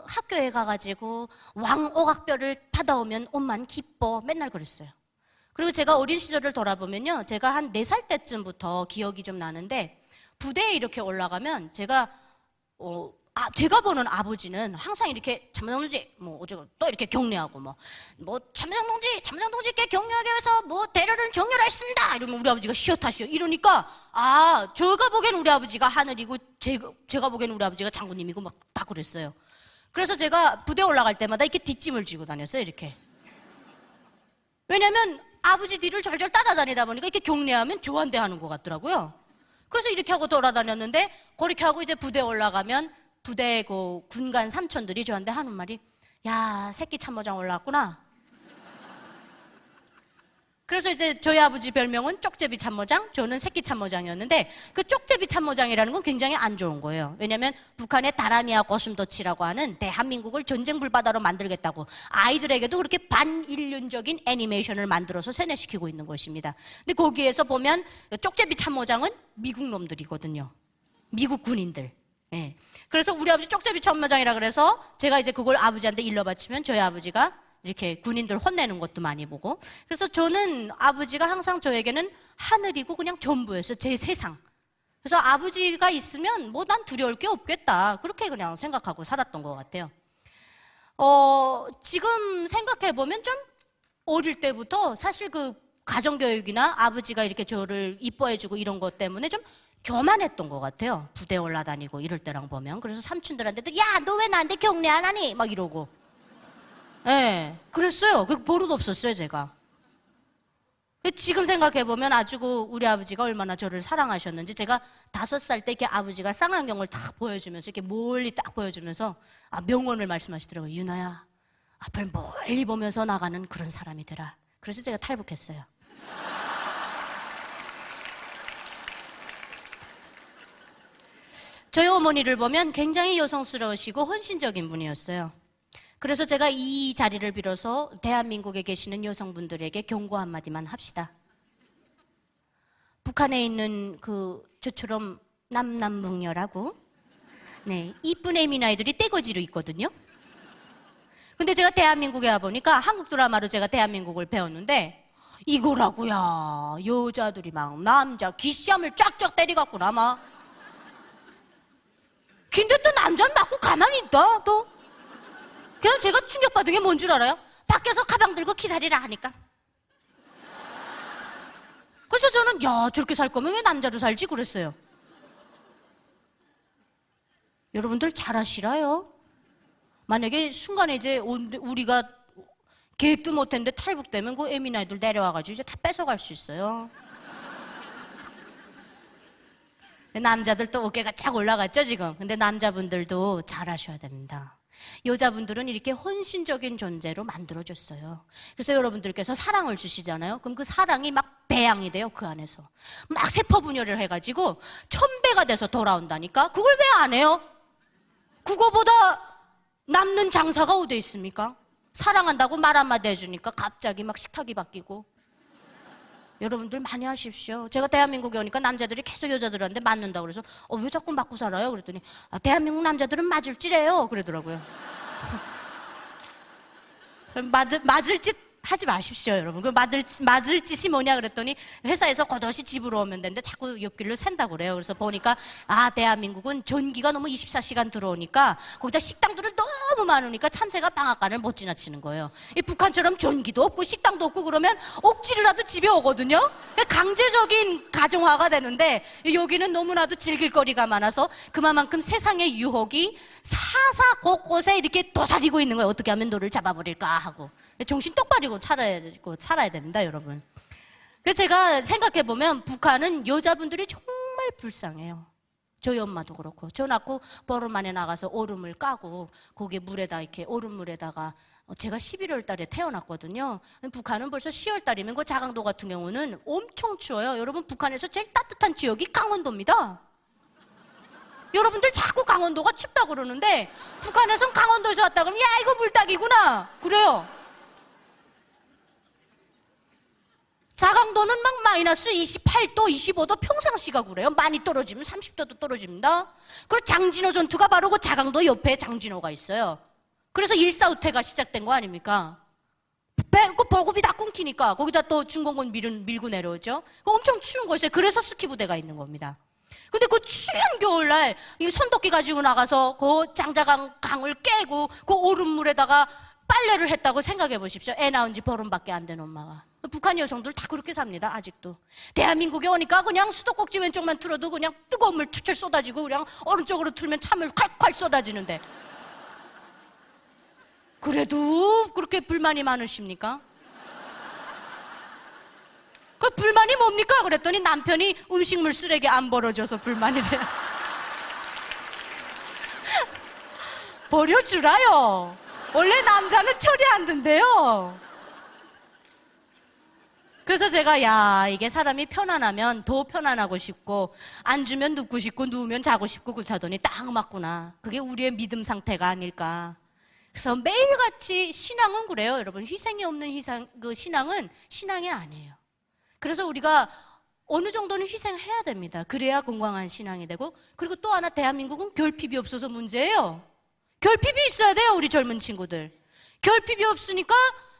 학교에 가가지고 왕오각별을 받아오면 엄만 기뻐. 맨날 그랬어요. 그리고 제가 어린 시절을 돌아보면요, 제가 한 4살 때쯤부터 기억이 좀 나는데, 부대에 이렇게 올라가면 제가 보는 아버지는 항상 이렇게 참모장동지 어쩌고 또 이렇게 격려하고 참모장동지께 격려하기 위해서 대련을 정렬하였습니다 이러면 우리 아버지가 시어타시오 이러니까 제가 보기엔 우리 아버지가 하늘이고 제가 보기엔 우리 아버지가 장군님이고 막 다 그랬어요. 그래서 제가 부대 올라갈 때마다 이렇게 뒷짐을 지고 다녔어요. 이렇게. 왜냐면 아버지 뒤를 절절 따라다니다 보니까 이렇게 격려하면 좋아한대 하는 것 같더라고요. 그래서 이렇게 하고 돌아다녔는데, 그렇게 하고 이제 부대 올라가면 부대 군간 삼촌들이 저한테 하는 말이, 야, 새끼 참모장 올라왔구나. 그래서 이제 저희 아버지 별명은 쪽제비 참모장, 저는 새끼 참모장이었는데, 그 쪽제비 참모장이라는 건 굉장히 안 좋은 거예요. 왜냐면 북한의 다라미아 고슴도치라고 하는 대한민국을 전쟁 불바다로 만들겠다고 아이들에게도 그렇게 반인륜적인 애니메이션을 만들어서 세뇌시키고 있는 것입니다. 근데 거기에서 보면 쪽제비 참모장은 미국 놈들이거든요. 미국 군인들. 예. 그래서 우리 아버지 쪽제비 참모장이라 그래서 제가 이제 그걸 아버지한테 일러바치면 저희 아버지가 이렇게 군인들 혼내는 것도 많이 보고, 그래서 저는 아버지가 항상 저에게는 하늘이고 그냥 전부였어요. 제 세상. 그래서 아버지가 있으면 난 두려울 게 없겠다, 그렇게 그냥 생각하고 살았던 것 같아요. 지금 생각해보면 좀 어릴 때부터 사실 그 가정교육이나 아버지가 이렇게 저를 이뻐해주고 이런 것 때문에 좀 교만했던 것 같아요. 부대 올라다니고 이럴 때랑 보면. 그래서 삼촌들한테도 야, 너 왜 나한테 격려 안 하니? 막 이러고. 네, 그랬어요. 그 버릇 없었어요, 제가. 지금 생각해보면 아주 우리 아버지가 얼마나 저를 사랑하셨는지, 제가 5살 때 이렇게 아버지가 쌍안경을 딱 보여주면서 이렇게 멀리 딱 보여주면서 명언을 말씀하시더라고요. 유나야, 앞을 멀리 보면서 나가는 그런 사람이 되라. 그래서 제가 탈북했어요. 저희 어머니를 보면 굉장히 여성스러우시고 헌신적인 분이었어요. 그래서 제가 이 자리를 빌어서 대한민국에 계시는 여성분들에게 경고 한마디만 합시다. 북한에 있는 저처럼 남남북녀라고 이쁜 애미나이들이 떼거지로 있거든요. 근데 제가 대한민국에 와보니까 한국 드라마로 제가 대한민국을 배웠는데, 이거라고야. 여자들이 막 남자 기시함을 쫙쫙 때리갖고나 막. 근데 또 남자는 맞고 가만히 있다 또. 그냥 제가 충격받은 게 뭔 줄 알아요? 밖에서 가방 들고 기다리라 하니까. 그래서 저는 저렇게 살 거면 왜 남자로 살지 그랬어요. 여러분들 잘 아시라요? 만약에 순간에 이제 우리가 계획도 못했는데 탈북되면 그 애미나이들 내려와가지고 이제 다 뺏어갈 수 있어요. 남자들 또 어깨가 쫙 올라갔죠 지금. 근데 남자분들도 잘 하셔야 됩니다. 여자분들은 이렇게 헌신적인 존재로 만들어줬어요. 그래서 여러분들께서 사랑을 주시잖아요. 그럼 그 사랑이 막 배양이 돼요. 그 안에서 막 세포분열을 해가지고 1000배가 돼서 돌아온다니까. 그걸 왜 안 해요? 그거보다 남는 장사가 어디 있습니까? 사랑한다고 말 한마디 해주니까 갑자기 막 식탁이 바뀌고. 여러분들 많이 하십시오. 제가 대한민국에 오니까 남자들이 계속 여자들한테 맞는다고 그래서 왜 자꾸 맞고 살아요? 그랬더니 대한민국 남자들은 맞을 찌래요 그러더라고요. 맞을 짓 하지 마십시오, 여러분. 그 맞을 짓이 뭐냐 그랬더니 회사에서 겉옷이 집으로 오면 되는데 자꾸 옆길로 샌다고 그래요. 그래서 보니까 대한민국은 전기가 너무 24시간 들어오니까 거기다 식당들은 너무 많으니까 참새가 방앗간을 못 지나치는 거예요. 이 북한처럼 전기도 없고 식당도 없고 그러면 억지로라도 집에 오거든요. 강제적인 가정화가 되는데 여기는 너무나도 즐길 거리가 많아서 그만큼 세상의 유혹이 사사 곳곳에 이렇게 도사리고 있는 거예요. 어떻게 하면 너를 잡아버릴까 하고. 정신 똑바로 살아야 됩니다, 여러분. 그래서 제가 생각해보면 북한은 여자분들이 정말 불쌍해요. 저희 엄마도 그렇고. 저 낳고 보름 만에 나가서 얼음을 까고 거기에 물에다 이렇게 얼음물에다가 제가 11월 달에 태어났거든요. 북한은 벌써 10월 달이면 그 자강도 같은 경우는 엄청 추워요. 여러분, 북한에서 제일 따뜻한 지역이 강원도입니다. 여러분들 자꾸 강원도가 춥다고 그러는데 북한에선 강원도에서 왔다 그러면 야, 이거 물닭이구나 그래요. 자강도는 막 마이너스 28도, 25도 평상시가 그래요. 많이 떨어지면 30도도 떨어집니다. 그리고 장진호 전투가 바로 그 자강도 옆에 장진호가 있어요. 그래서 일사후퇴가 시작된 거 아닙니까? 그 보급이 다 끊기니까 거기다 또 중공군 밀고 내려오죠. 엄청 추운 곳이에요. 그래서 스키 부대가 있는 겁니다. 근데 그 추운 겨울날 이 손도끼 가지고 나가서 그 장자강을 깨고 그 얼음물에다가 빨래를 했다고 생각해 보십시오. 애 낳은 지 보름밖에 안 된 엄마가. 북한 여성들 다 그렇게 삽니다. 아직도. 대한민국에 오니까 그냥 수도꼭지 왼쪽만 틀어도 그냥 뜨거운 물 철철 쏟아지고 그냥 오른쪽으로 틀면 찬물 콸콸 쏟아지는데 그래도 그렇게 불만이 많으십니까? 그 불만이 뭡니까? 그랬더니 남편이 음식물 쓰레기 안 벌어져서 불만이래요. 버려주라요. 원래 남자는 처리 안 된대요. 그래서 제가 야 이게 사람이 편안하면 더 편안하고 싶고 안 주면 눕고 싶고 누우면 자고 싶고 그렇다더니 딱 맞구나. 그게 우리의 믿음 상태가 아닐까. 그래서 매일같이 신앙은 그래요. 여러분 희생이 없는 신앙은 신앙이 아니에요. 그래서 우리가 어느 정도는 희생해야 됩니다. 그래야 건강한 신앙이 되고 그리고 또 하나 대한민국은 결핍이 없어서 문제예요. 결핍이 있어야 돼요. 우리 젊은 친구들. 결핍이 없으니까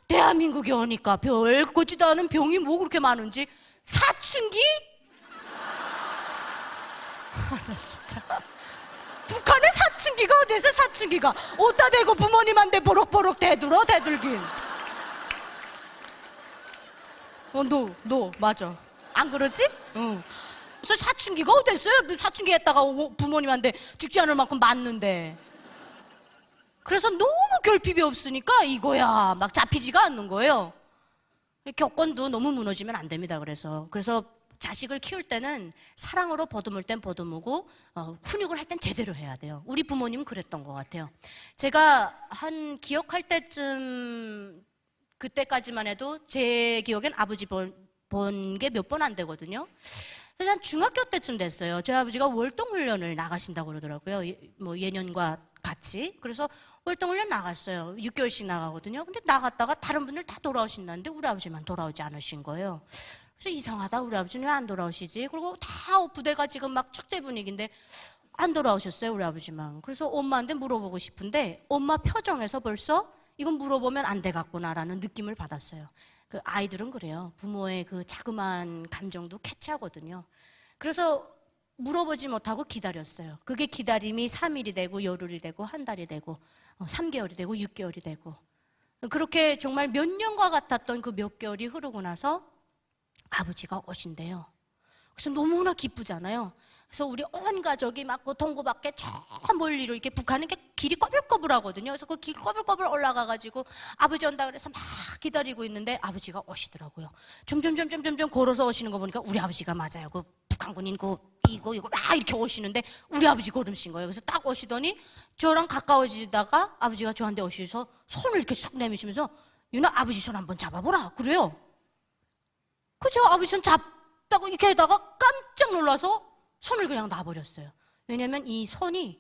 대한민국에 오니까 별 거지도 않은 병이 뭐 그렇게 많은지 사춘기? 나 진짜 북한에 사춘기가 어디서 사춘기가 어디다 대고 부모님한테 보록보록 대들긴 너 맞아 안 그러지? 응. 그래서 사춘기가 어딨어요? 사춘기 했다가 부모님한테 죽지 않을 만큼 맞는데 그래서 너무 결핍이 없으니까 이거야 막 잡히지가 않는 거예요. 교권도 너무 무너지면 안 됩니다. 그래서 자식을 키울 때는 사랑으로 보듬을 땐 보듬고 훈육을 할 땐 제대로 해야 돼요. 우리 부모님은 그랬던 것 같아요. 제가 한 기억할 때쯤 그때까지만 해도 제 기억엔 아버지 본 게 몇 번 안 되거든요. 그래서 한 중학교 때쯤 됐어요. 저희 아버지가 월동훈련을 나가신다고 그러더라고요. 뭐 예년과 같이. 그래서 월동훈련 나갔어요. 6개월씩 나가거든요. 근데 나갔다가 다른 분들 다 돌아오신다는데 우리 아버지만 돌아오지 않으신 거예요. 그래서 이상하다. 우리 아버지는 왜 안 돌아오시지? 그리고 다 부대가 지금 막 축제 분위기인데 안 돌아오셨어요. 우리 아버지만. 그래서 엄마한테 물어보고 싶은데 엄마 표정에서 벌써 이건 물어보면 안 되겠구나라는 느낌을 받았어요. 그 아이들은 그래요. 부모의 그 자그마한 감정도 캐치하거든요. 그래서 물어보지 못하고 기다렸어요. 그게 기다림이 3일이 되고 열흘이 되고 한 달이 되고 3개월이 되고 6개월이 되고 그렇게 정말 몇 년과 같았던 그 몇 개월이 흐르고 나서 아버지가 오신대요. 그래서 너무나 기쁘잖아요. 그래서 우리 온 가족이 막 그 동구 밖에 저 멀리로 이렇게 북한은 이렇게 길이 꺼불꺼불하거든요. 그래서 그 길 꺼불꺼불 올라가가지고 아버지 온다 그래서 막 기다리고 있는데 아버지가 오시더라고요. 점점 걸어서 오시는 거 보니까 우리 아버지가 맞아요. 그 북한군인 이거 막 이렇게 오시는데 우리 아버지 걸음신 거예요. 그래서 딱 오시더니 저랑 가까워지다가 아버지가 저한테 오셔서 손을 이렇게 쑥 내미시면서 유나 아버지 손 한번 잡아보라 그래요. 그죠? 아버지 손 잡다고 이렇게 하다가 깜짝 놀라서 손을 그냥 놔버렸어요. 왜냐면 이 손이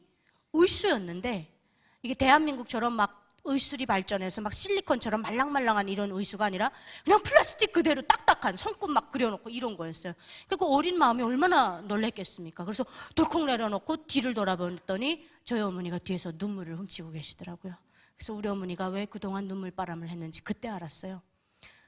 의수였는데 이게 대한민국처럼 막 의술이 발전해서 막 실리콘처럼 말랑말랑한 이런 의수가 아니라 그냥 플라스틱 그대로 딱딱한 손끝 막 그려놓고 이런 거였어요. 그 어린 마음이 얼마나 놀랬겠습니까? 그래서 덜컥 내려놓고 뒤를 돌아봤더니 저희 어머니가 뒤에서 눈물을 훔치고 계시더라고요. 그래서 우리 어머니가 왜 그동안 눈물바람을 했는지 그때 알았어요.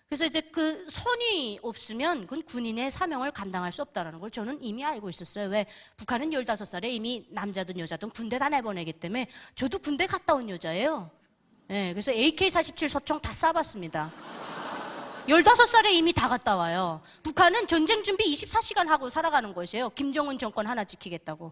그래서 이제 그 손이 없으면 그건 군인의 사명을 감당할 수 없다는 걸 저는 이미 알고 있었어요. 왜? 북한은 15살에 이미 남자든 여자든 군대 다 내보내기 때문에 저도 군대 갔다 온 여자예요. 네, 그래서 AK-47 소총 다 쏴봤습니다. 15살에 이미 다 갔다 와요. 북한은 전쟁 준비 24시간 하고 살아가는 곳이에요. 김정은 정권 하나 지키겠다고.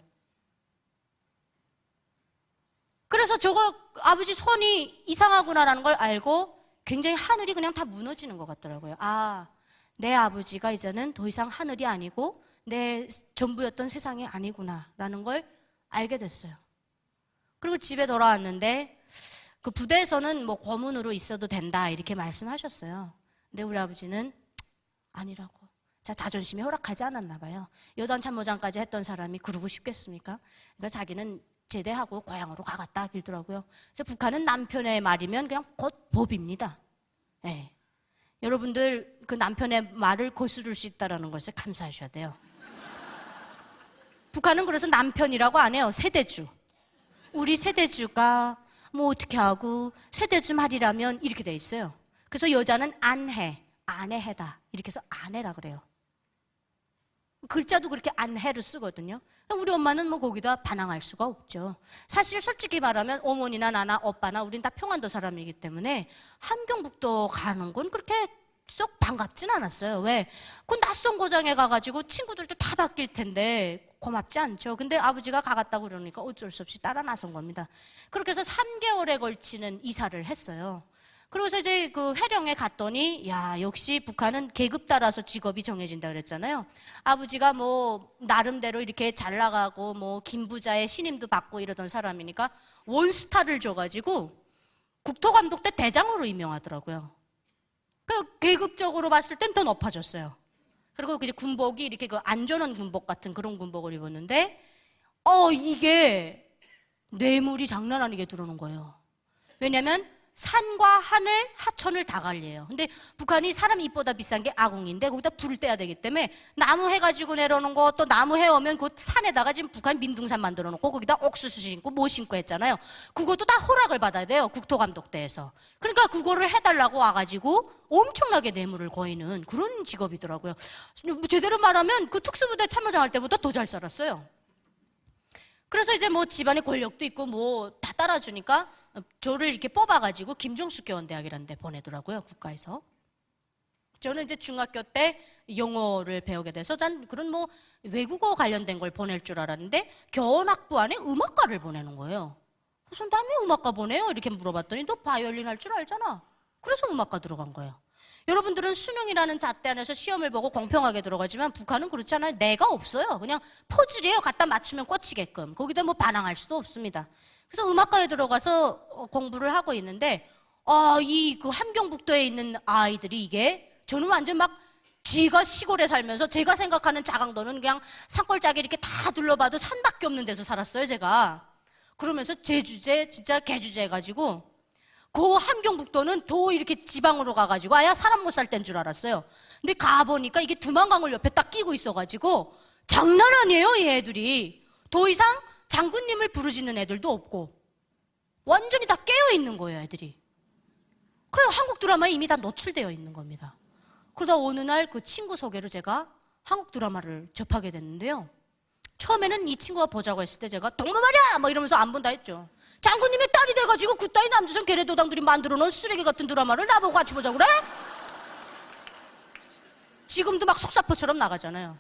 그래서 저거 아버지 손이 이상하구나라는 걸 알고 굉장히 하늘이 그냥 다 무너지는 것 같더라고요. 아, 내 아버지가 이제는 더 이상 하늘이 아니고 내 전부였던 세상이 아니구나라는 걸 알게 됐어요. 그리고 집에 돌아왔는데 그 부대에서는 뭐 고문으로 있어도 된다 이렇게 말씀하셨어요. 근데 우리 아버지는 아니라고. 자존심이 허락하지 않았나 봐요. 여단 참모장까지 했던 사람이 그러고 싶겠습니까? 그러니까 자기는 제대하고 고향으로 가갔다 하길더라고요. 그래서 북한은 남편의 말이면 그냥 곧 법입니다. 네. 여러분들 그 남편의 말을 거스를 수 있다는 것을 감사하셔야 돼요. 북한은 그래서 남편이라고 안 해요. 세대주. 우리 세대주가 뭐 어떻게 하고 세대주 말이라면 이렇게 돼 있어요. 그래서 여자는 안해, 아내해다 이렇게 해서 아내라 그래요. 글자도 그렇게 안해를 쓰거든요. 우리 엄마는 뭐 거기다 반항할 수가 없죠. 사실 솔직히 말하면 어머니나 나나 오빠나 우린 다 평안도 사람이기 때문에 함경북도 가는 건 그렇게 쏙 반갑진 않았어요. 왜? 그 낯선 고장에 가가지고 친구들도 다 바뀔 텐데 고맙지 않죠. 근데 아버지가 가갔다고 그러니까 어쩔 수 없이 따라 나선 겁니다. 그렇게 해서 3개월에 걸치는 이사를 했어요. 그러고서 이제 그 회령에 갔더니 야 역시 북한은 계급 따라서 직업이 정해진다 그랬잖아요. 아버지가 뭐 나름대로 이렇게 잘 나가고 뭐 김부자의 신임도 받고 이러던 사람이니까 원스타를 줘가지고 국토감독대 대장으로 임명하더라고요. 그 계급적으로 봤을 땐 더 높아졌어요. 그리고 이제 군복이 이렇게 그 안전원 군복 같은 그런 군복을 입었는데 이게 뇌물이 장난 아니게 들어오는 거예요. 왜냐면 산과 하늘, 하천을 다 관리해요. 근데 북한이 사람 입보다 비싼 게 아궁인데 거기다 불을 떼야 되기 때문에 나무 해가지고 내려오는 거 또 나무 해오면 그 산에다가 지금 북한 민둥산 만들어 놓고 거기다 옥수수 심고 뭐 심고 했잖아요. 그것도 다 허락을 받아야 돼요. 국토감독대에서. 그러니까 그거를 해달라고 와가지고 엄청나게 뇌물을 거이는 그런 직업이더라고요. 제대로 말하면 그 특수부대 참모장 할 때보다 더 잘 살았어요. 그래서 이제 뭐 집안에 권력도 있고 뭐 다 따라주니까 저를 이렇게 뽑아가지고 김정숙 교원대학이라는 데 보내더라고요, 국가에서. 저는 이제 중학교 때 영어를 배우게 돼서 전 그런 뭐 외국어 관련된 걸 보낼 줄 알았는데 교원학부 안에 음악과를 보내는 거예요. 그래서 나 왜 음악과 보내요? 이렇게 물어봤더니 너 바이올린 할 줄 알잖아. 그래서 음악과 들어간 거예요. 여러분들은 수능이라는 잣대 안에서 시험을 보고 공평하게 들어가지만 북한은 그렇지 않아요. 내가 없어요. 그냥 퍼즐이에요. 갖다 맞추면 꽂히게끔. 거기다 뭐 반항할 수도 없습니다. 그래서 음악과에 들어가서 공부를 하고 있는데 이 그 함경북도에 있는 아이들이 이게 저는 완전 막 지가 시골에 살면서 제가 생각하는 자강도는 그냥 산골짜기 이렇게 다 둘러봐도 산밖에 없는 데서 살았어요, 제가. 그러면서 제 주제 진짜 개주제 해가지고 그 함경북도는 더 이렇게 지방으로 가가지고 아야 사람 못 살 땐 줄 알았어요. 근데 가보니까 이게 두만강을 옆에 딱 끼고 있어가지고 장난 아니에요, 이 애들이. 더 이상 장군님을 부르짖는 애들도 없고 완전히 다 깨어있는 거예요, 애들이. 그럼 한국 드라마에 이미 다 노출되어 있는 겁니다. 그러다 어느 날 그 친구 소개로 제가 한국 드라마를 접하게 됐는데요. 처음에는 이 친구가 보자고 했을 때 제가 동무 말이야! 막 이러면서 안 본다 했죠. 장군님의 딸이 돼가지고 그따위 남조선 괴뢰도당들이 만들어 놓은 쓰레기 같은 드라마를 나보고 같이 보자고 그래? 지금도 막 속사포처럼 나가잖아요.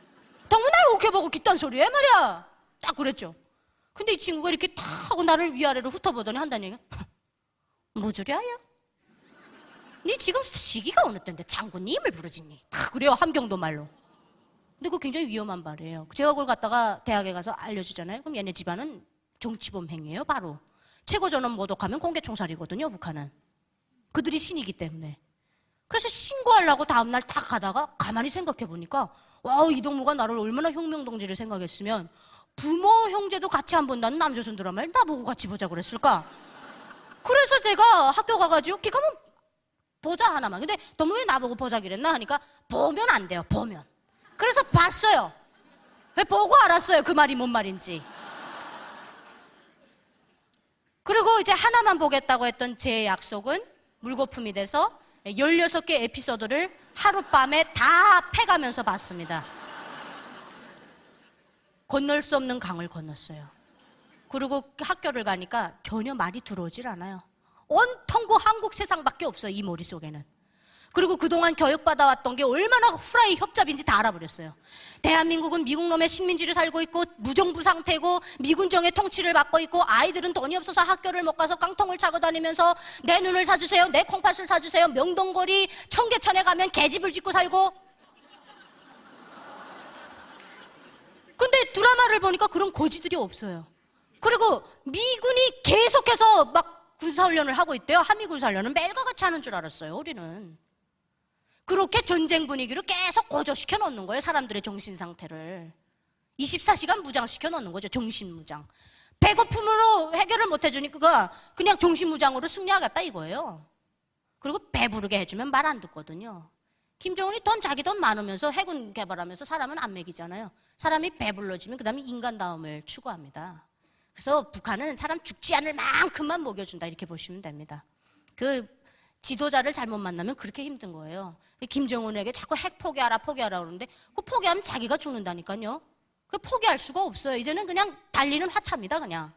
동무 날 오케이 보고 기딴 소리 해 말이야! 딱 그랬죠. 근데 이 친구가 이렇게 탁 하고 나를 위아래로 훑어보더니 한다는 얘기야. 뭐 저리야? 니 지금 시기가 어느 때인데 장군님을 부르짖니? 다 그래요, 함경도 말로. 근데 그거 굉장히 위험한 말이에요. 제가 그걸 갖다가 대학에 가서 알려주잖아요. 그럼 얘네 집안은 정치범 행위예요, 바로. 최고전원 모독하면 공개총살이거든요, 북한은. 그들이 신이기 때문에. 그래서 신고하려고 다음날 딱 가다가 가만히 생각해 보니까 와, 이동무가 나를 얼마나 혁명동지를 생각했으면 부모, 형제도 같이 안 본다는 남조선 드라마를 나보고 같이 보자 그랬을까? 그래서 제가 학교 가가지고 기가면 보자 하나만. 근데 너무 왜 나보고 보자 그랬나 하니까 보면 안 돼요, 보면. 그래서 봤어요. 보고 알았어요, 그 말이 뭔 말인지. 그리고 이제 하나만 보겠다고 했던 제 약속은 물거품이 돼서 16개 에피소드를 하룻밤에 다 패가면서 봤습니다. 건널 수 없는 강을 건넜어요. 그리고 학교를 가니까 전혀 말이 들어오질 않아요. 온통 그 한국 세상밖에 없어요, 이 머릿속에는. 그리고 그동안 교육받아왔던 게 얼마나 후라이 협잡인지 다 알아버렸어요. 대한민국은 미국 놈의 식민지를 살고 있고 무정부 상태고 미군정의 통치를 받고 있고 아이들은 돈이 없어서 학교를 못 가서 깡통을 차고 다니면서 내 눈을 사주세요, 내 콩팥을 사주세요, 명동거리 청계천에 가면 개집을 짓고 살고. 근데 드라마를 보니까 그런 거지들이 없어요. 그리고 미군이 계속해서 막 군사훈련을 하고 있대요. 한미군사훈련은 매일과 같이 하는 줄 알았어요, 우리는. 그렇게 전쟁 분위기를 계속 고조시켜 놓는 거예요, 사람들의 정신 상태를. 24시간 무장시켜 놓는 거죠, 정신무장. 배고픔으로 해결을 못 해주니까 그냥 정신무장으로 승리하겠다 이거예요. 그리고 배부르게 해주면 말 안 듣거든요. 김정은이 자기 돈 많으면서 해군 개발하면서 사람은 안 먹이잖아요. 사람이 배불러지면 그 다음에 인간다움을 추구합니다. 그래서 북한은 사람 죽지 않을 만큼만 먹여준다 이렇게 보시면 됩니다. 그 지도자를 잘못 만나면 그렇게 힘든 거예요. 김정은에게 자꾸 핵 포기하라 그러는데 그 포기하면 자기가 죽는다니까요. 그 포기할 수가 없어요. 이제는 그냥 달리는 화차입니다. 그냥.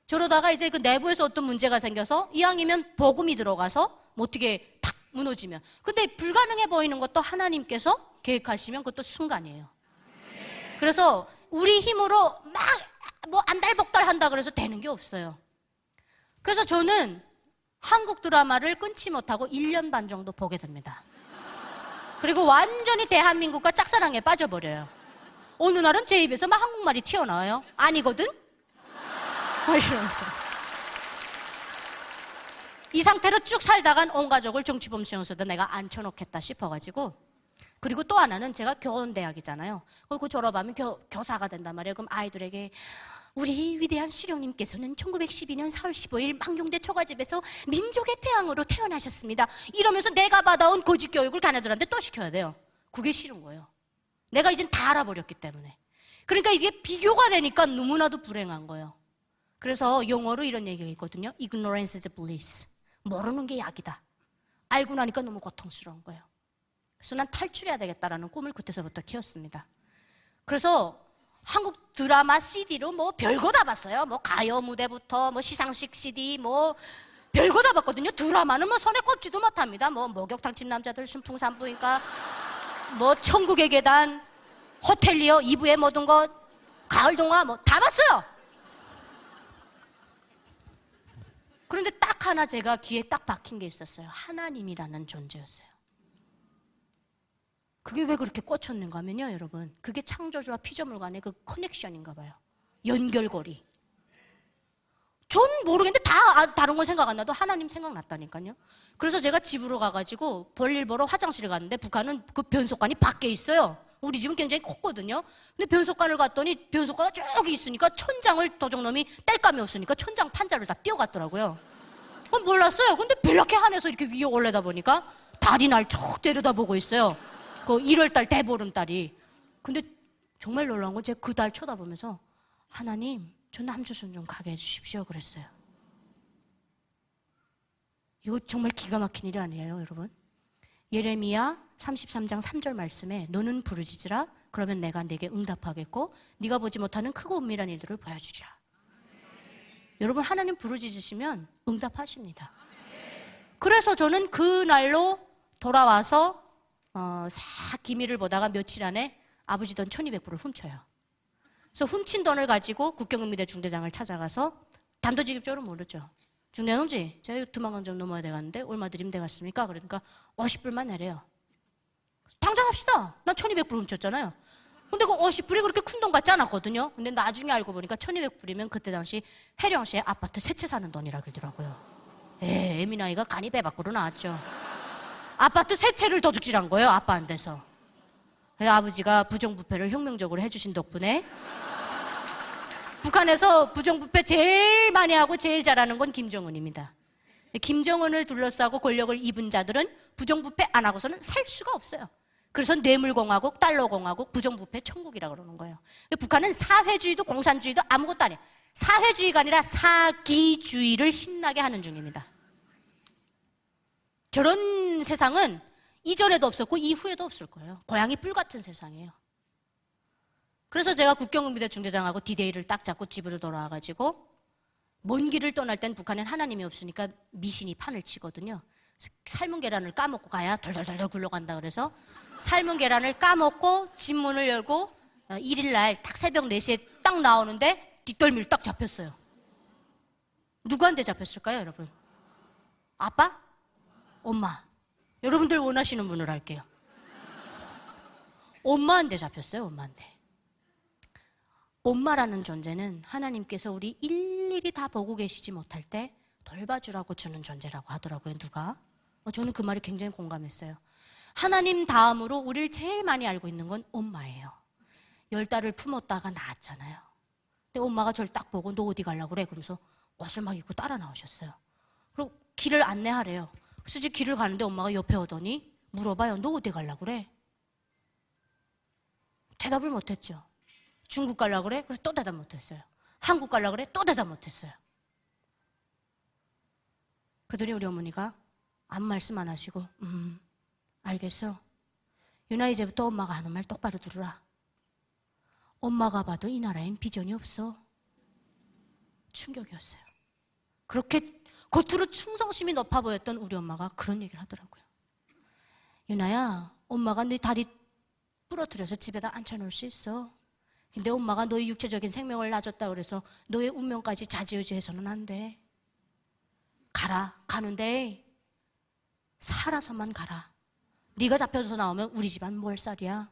저러다가 이제 그 내부에서 어떤 문제가 생겨서 이왕이면 복음이 들어가서 뭐 어떻게 탁 무너지면. 근데 불가능해 보이는 것도 하나님께서 계획하시면 그것도 순간이에요. 그래서 우리 힘으로 막 뭐 안달복달 한다 그래서 되는 게 없어요. 그래서 저는 한국 드라마를 끊지 못하고 1년 반 정도 보게 됩니다. 그리고 완전히 대한민국과 짝사랑에 빠져버려요. 어느 날은 제 입에서 막 한국말이 튀어나와요. 아니거든? 이러면서. 이 상태로 쭉 살다간 온 가족을 정치범 수용소에다 내가 앉혀놓겠다 싶어가지고. 그리고 또 하나는 제가 교원대학이잖아요. 그리고 졸업하면 교사가 된단 말이에요. 그럼 아이들에게 우리 위대한 수령님께서는 1912년 4월 15일 망경대 초가집에서 민족의 태양으로 태어나셨습니다. 이러면서 내가 받아온 고직 교육을 걔네들한테 또 시켜야 돼요. 그게 싫은 거예요. 내가 이젠 다 알아버렸기 때문에. 그러니까 이게 비교가 되니까 너무나도 불행한 거예요. 그래서 영어로 이런 얘기가 있거든요. Ignorance is bliss. 모르는 게 약이다. 알고 나니까 너무 고통스러운 거예요. 그래서 난 탈출해야 되겠다라는 꿈을 그때서부터 키웠습니다. 그래서 한국 드라마 CD로 뭐 별거 다 봤어요. 뭐 가요 무대부터 뭐 시상식 CD 뭐 별거 다 봤거든요. 드라마는 뭐 손에 꼽지도 못합니다. 뭐 목욕탕집 남자들 순풍산부인과 뭐 천국의 계단, 호텔리어 2부의 모든 것, 가을동화 뭐 다 봤어요. 그런데 딱 하나 제가 귀에 딱 박힌 게 있었어요. 하나님이라는 존재였어요. 그게 왜 그렇게 꽂혔는가 하면요, 여러분. 그게 창조주와 피조물 간의 그 커넥션인가 봐요. 연결고리. 전 모르겠는데 다른 건 생각 안 나도 하나님 생각났다니까요. 그래서 제가 집으로 가가지고 볼일 보러 화장실에 갔는데 북한은 그 변속관이 밖에 있어요. 우리 집은 굉장히 컸거든요. 근데 변속관을 갔더니 변속관이 쭉 있으니까 천장을 도적놈이 뗄감이 없으니까 천장 판자를 다 띄어갔더라고요. 몰랐어요. 근데 벨라케 한에서 이렇게 위에 올라다 보니까 달이 날 쭉 때려다보고 있어요. 그 1월달 대보름달이. 근데 정말 놀라운 건 제가 그 달 쳐다보면서 하나님, 저 남조선 좀 가게 해주십시오 그랬어요. 이거 정말 기가 막힌 일이 아니에요, 여러분. 예레미야 33장 3절 말씀에 너는 부르짖으라 그러면 내가 네게 응답하겠고 네가 보지 못하는 크고 은밀한 일들을 보여주리라. 여러분, 하나님 부르짖으시면 응답하십니다. 그래서 저는 그날로 돌아와서 싹 기밀을 보다가 며칠 안에 아버지 돈 1200불을 훔쳐요. 그래서 훔친 돈을 가지고 국경은미대 중대장을 찾아가서 단도직입적으로 물었죠. 중대장지, 제가 두만강 좀 넘어야 되겠는데 얼마 드리면 되겠습니까? 그러니까 50불만 내래요. 당장 합시다. 난 1200불 훔쳤잖아요. 근데 그 50불이 그렇게 큰 돈 같지 않았거든요. 근데 나중에 알고 보니까 1200불이면 그때 당시 해령시에 아파트 세 채 사는 돈이라 그러더라고요. 에미나이가 간이 배 밖으로 나왔죠. 아파트 세 채를 더 죽질한 거예요, 아빠한테서. 그래서 아버지가 부정부패를 혁명적으로 해주신 덕분에 북한에서 부정부패 제일 많이 하고 제일 잘하는 건 김정은입니다. 김정은을 둘러싸고 권력을 입은 자들은 부정부패 안 하고서는 살 수가 없어요. 그래서 뇌물공화국, 달러공화국, 부정부패 천국이라고 그러는 거예요. 북한은 사회주의도 공산주의도 아무것도 아니에요. 사회주의가 아니라 사기주의를 신나게 하는 중입니다. 저런 세상은 이전에도 없었고 이후에도 없을 거예요. 고양이 뿔 같은 세상이에요. 그래서 제가 국경은미대 중대장하고 디데이를 딱 잡고 집으로 돌아와가지고 먼 길을 떠날 땐 북한엔 하나님이 없으니까 미신이 판을 치거든요. 삶은 계란을 까먹고 가야 덜덜덜 굴러간다 그래서 삶은 계란을 까먹고 집 문을 열고 1일날 딱 새벽 4시에 딱 나오는데 뒷덜미를 딱 잡혔어요. 누구한테 잡혔을까요, 여러분? 아빠? 엄마. 여러분들 원하시는 분을 할게요. 엄마한테 잡혔어요, 엄마한테. 엄마라는 존재는 하나님께서 우리 일일이 다 보고 계시지 못할 때 돌봐주라고 주는 존재라고 하더라고요, 누가. 저는 그 말이 굉장히 공감했어요. 하나님 다음으로 우리를 제일 많이 알고 있는 건 엄마예요. 10달을 품었다가 낳았잖아요. 근데 엄마가 저를 딱 보고 너 어디 가려고 그래? 그러면서 옷을 막 입고 따라 나오셨어요. 그리고 길을 안내하래요. 그래서 이제 길을 가는데 엄마가 옆에 오더니 물어봐요. 너 어디 가려고 그래? 대답을 못했죠. 중국 가려고 그래? 그래서 또 대답 못했어요. 한국 가려고 그래? 또 대답 못했어요. 그러더니 우리 어머니가 아무 말씀 안 하시고 알겠어. 유나 이제부터 엄마가 하는 말 똑바로 들으라. 엄마가 봐도 이 나라엔 비전이 없어. 충격이었어요. 그렇게 겉으로 충성심이 높아 보였던 우리 엄마가 그런 얘기를 하더라고요. 유나야, 엄마가 네 다리 부러뜨려서 집에다 앉혀놓을 수 있어. 근데 엄마가 너의 육체적인 생명을 놔줬다 그래서 너의 운명까지 좌지우지해서는 안 돼. 가라. 가는데 살아서만 가라. 네가 잡혀서 나오면 우리 집안 몰살이야.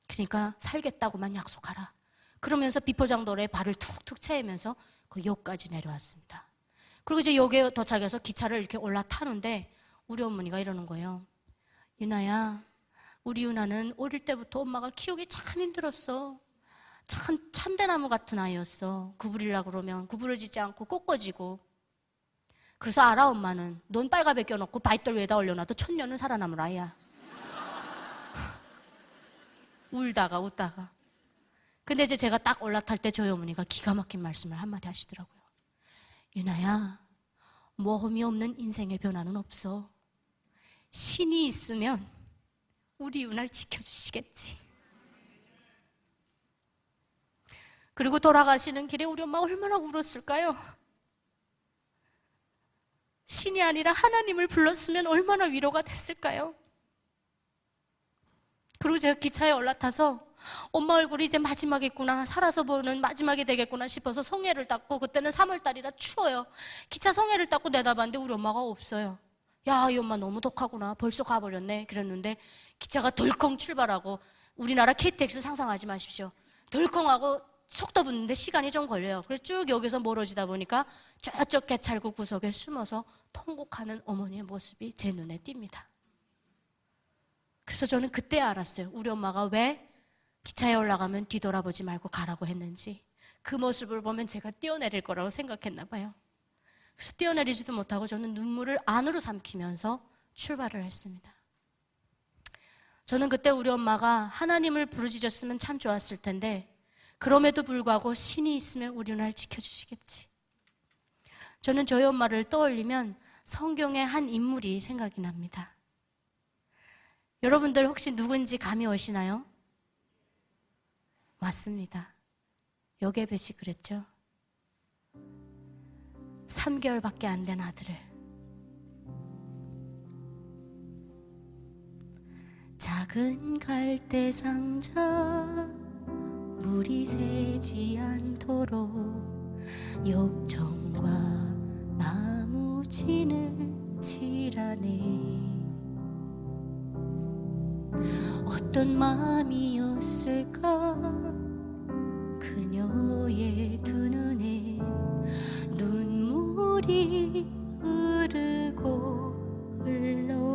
그러니까 살겠다고만 약속하라. 그러면서 비포장도로에 발을 툭툭 채이면서 그 역까지 내려왔습니다. 그리고 이제 역에 도착해서 기차를 이렇게 올라타는데 우리 어머니가 이러는 거예요. 유나야, 우리 유나는 어릴 때부터 엄마가 키우기 참 힘들었어. 참 참대나무 같은 아이였어. 구부리려고 그러면 구부러지지 않고 꺾어지고. 그래서 알아, 엄마는 넌 빨갑에 껴놓고 바윗돌 위에다 올려놔도 천년은 살아남을 아이야. 울다가 웃다가. 근데 이제 제가 딱 올라탈 때 저희 어머니가 기가 막힌 말씀을 한마디 하시더라고요. 유나야, 모험이 없는 인생의 변화는 없어. 신이 있으면 우리 유나를 지켜주시겠지. 그리고 돌아가시는 길에 우리 엄마가 얼마나 울었을까요? 신이 아니라 하나님을 불렀으면 얼마나 위로가 됐을까요? 그리고 제가 기차에 올라타서 엄마 얼굴이 이제 마지막이구나, 살아서 보는 마지막이 되겠구나 싶어서 성에를 닦고, 그때는 3월달이라 추워요. 기차 성에를 닦고 내다봤는데 우리 엄마가 없어요. 야, 이 엄마 너무 독하구나, 벌써 가버렸네 그랬는데 기차가 덜컹 출발하고, 우리나라 KTX 상상하지 마십시오. 덜컹하고 속도 붙는데 시간이 좀 걸려요. 그래서 쭉 여기서 멀어지다 보니까 저쪽 개찰구 구석에 숨어서 통곡하는 어머니의 모습이 제 눈에 띕니다. 그래서 저는 그때 알았어요. 우리 엄마가 왜 기차에 올라가면 뒤돌아보지 말고 가라고 했는지. 그 모습을 보면 제가 뛰어내릴 거라고 생각했나 봐요. 그래서 뛰어내리지도 못하고 저는 눈물을 안으로 삼키면서 출발을 했습니다. 저는 그때 우리 엄마가 하나님을 부르짖었으면 참 좋았을 텐데, 그럼에도 불구하고 신이 있으면 우리 누나를 지켜주시겠지. 저는 저희 엄마를 떠올리면 성경의 한 인물이 생각이 납니다. 여러분들 혹시 누군지 감이 오시나요? 맞습니다. 요게벳이 그랬죠. 3개월밖에 안 된 아들을 작은 갈대 상자 물이 새지 않도록 욕정과 나무진을 칠하네. 어떤 마음이었을까 그녀의 두 눈엔 눈물이 흐르고 흘러.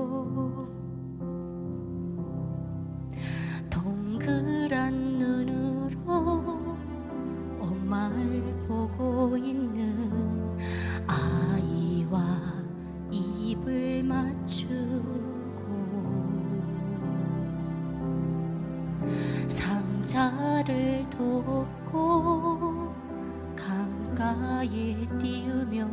동그란 눈으로 엄마를 보고 있는 아이와 입을 맞추고 상자를 돕고 강가에 띄우며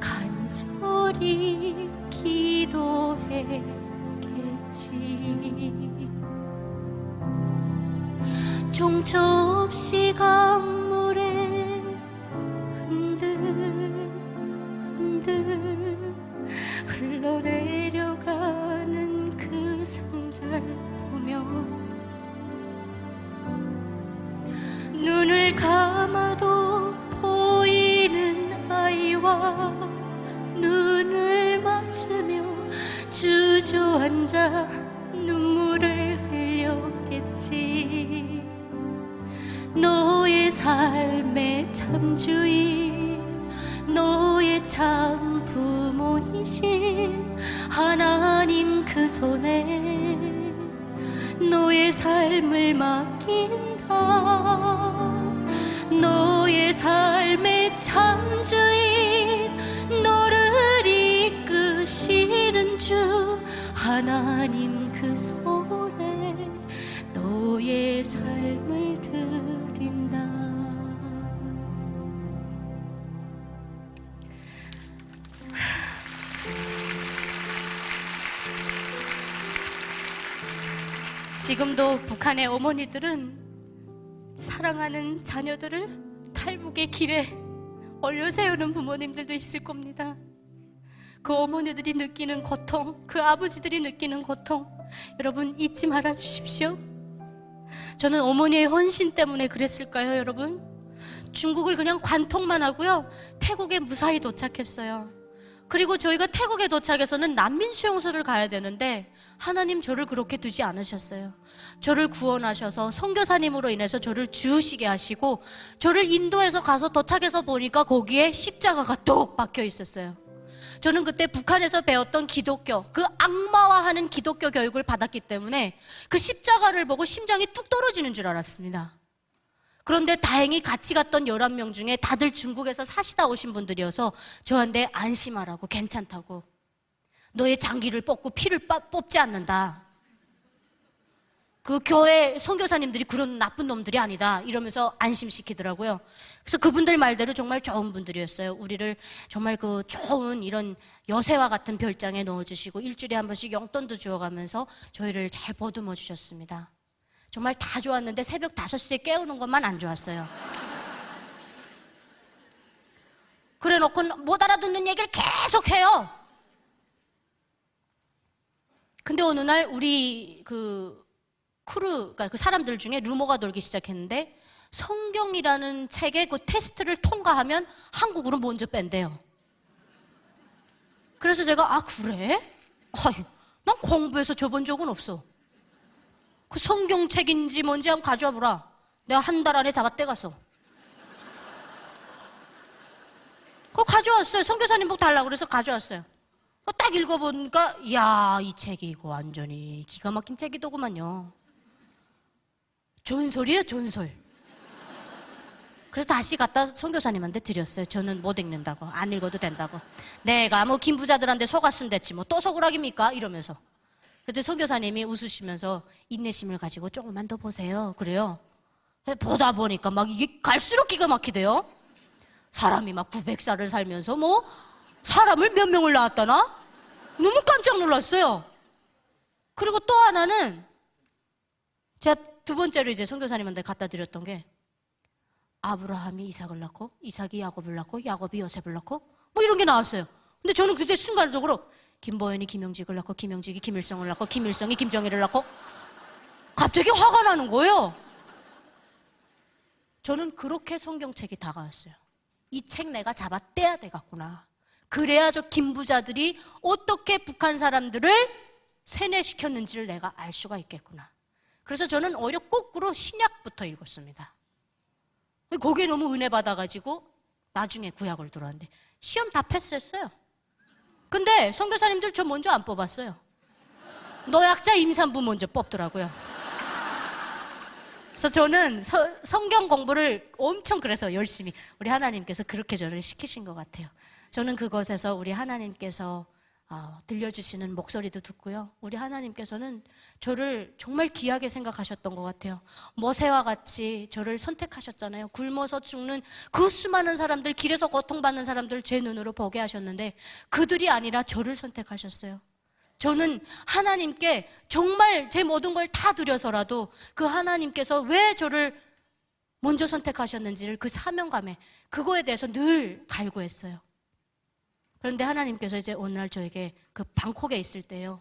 간절히 기도했겠지. 종처 없이 강물에 흔들흔들 흘러내려가는 그 상자를 보며 눈을 감아도 보이는 아이와 눈을 맞추며 주저앉아 눈물을 흘렸겠지. 너의 삶의 참주인, 너의 참 부모이신 하나님 그 손에 너의 삶을 맡긴다. 너의 삶의 참주인 너를 하나님 그 손에 너의 삶을 드린다. 지금도 북한의 어머니들은 사랑하는 자녀들을 탈북의 길에 올려세우는 부모님들도 있을 겁니다. 그 어머니들이 느끼는 고통, 그 아버지들이 느끼는 고통, 여러분 잊지 말아 주십시오. 저는 어머니의 헌신 때문에 그랬을까요, 여러분? 중국을 그냥 관통만 하고요, 태국에 무사히 도착했어요. 그리고 저희가 태국에 도착해서는 난민 수용소를 가야 되는데 하나님 저를 그렇게 두지 않으셨어요. 저를 구원하셔서 선교사님으로 인해서 저를 주우시게 하시고, 저를 인도에서 가서 도착해서 보니까 거기에 십자가가 뚝 박혀 있었어요. 저는 그때 북한에서 배웠던 기독교, 그 악마화하는 기독교 교육을 받았기 때문에 그 십자가를 보고 심장이 뚝 떨어지는 줄 알았습니다. 그런데 다행히 같이 갔던 11명 중에 다들 중국에서 사시다 오신 분들이어서 저한테 안심하라고, 괜찮다고, 너의 장기를 뽑고 피를 뽑지 않는다, 그 교회 선교사님들이 그런 나쁜 놈들이 아니다, 이러면서 안심시키더라고요. 그래서 그분들 말대로 정말 좋은 분들이었어요. 우리를 정말 그 좋은 이런 여세와 같은 별장에 넣어주시고 일주일에 한 번씩 용돈도 주어가면서 저희를 잘 보듬어 주셨습니다. 정말 다 좋았는데 새벽 5시에 깨우는 것만 안 좋았어요. 그래 놓고 못 알아듣는 얘기를 계속 해요. 근데 어느 날 우리 그 크루가, 그 사람들 중에 루머가 돌기 시작했는데, 성경이라는 책의 그 테스트를 통과하면 한국으로 먼저 뺀대요. 그래서 제가 아 그래? 아유, 난 공부해서 줘본 적은 없어. 그 성경책인지 뭔지 한번 가져와 보라. 내가 한 달 안에 잡아 떼갔어. 그거 가져왔어요. 선교사님 복 달라고 그래서 가져왔어요. 딱 읽어보니까 이야, 이 책이 이거 완전히 기가 막힌 책이더구만요. 전설이에요, 전설. 그래서 다시 갖다 선교사님한테 드렸어요. 저는 못 읽는다고, 안 읽어도 된다고. 내가 뭐 김부자들한테 속았으면 됐지 뭐 또 속으라깁니까? 이러면서. 그때 선교사님이 웃으시면서 인내심을 가지고 조금만 더 보세요, 그래요. 보다 보니까 막 이게 갈수록 기가 막히대요. 사람이 막 900살을 살면서 뭐 사람을 몇 명을 낳았다나? 너무 깜짝 놀랐어요. 그리고 또 하나는 제가 두 번째로 이제 선교사님한테 갖다 드렸던 게, 아브라함이 이삭을 낳고 이삭이 야곱을 낳고 야곱이 요셉을 낳고 뭐 이런 게 나왔어요. 근데 저는 그때 순간적으로 김보현이 김영직을 낳고 김영직이 김일성을 낳고 김일성이 김정일을 낳고 갑자기 화가 나는 거예요. 저는 그렇게 성경책이 다가왔어요. 이 책 내가 잡아 떼야 되겠구나. 그래야 저 김부자들이 어떻게 북한 사람들을 세뇌시켰는지를 내가 알 수가 있겠구나. 그래서 저는 오히려 거꾸로 신약부터 읽었습니다. 거기에 너무 은혜 받아가지고 나중에 구약을 들어왔는데 시험 다 패스했어요. 근데 선교사님들 저 먼저 안 뽑았어요. 노약자 임산부 먼저 뽑더라고요. 그래서 저는 성경 공부를 엄청 그래서 열심히, 우리 하나님께서 그렇게 저를 시키신 것 같아요. 저는 그것에서 우리 하나님께서 들려주시는 목소리도 듣고요, 우리 하나님께서는 저를 정말 귀하게 생각하셨던 것 같아요. 모세와 같이 저를 선택하셨잖아요. 굶어서 죽는 그 수많은 사람들, 길에서 고통받는 사람들 제 눈으로 보게 하셨는데 그들이 아니라 저를 선택하셨어요. 저는 하나님께 정말 제 모든 걸 다 드려서라도 그 하나님께서 왜 저를 먼저 선택하셨는지를, 그 사명감에, 그거에 대해서 늘 갈구했어요. 그런데 하나님께서 이제 어느 날 저에게 그 방콕에 있을 때요,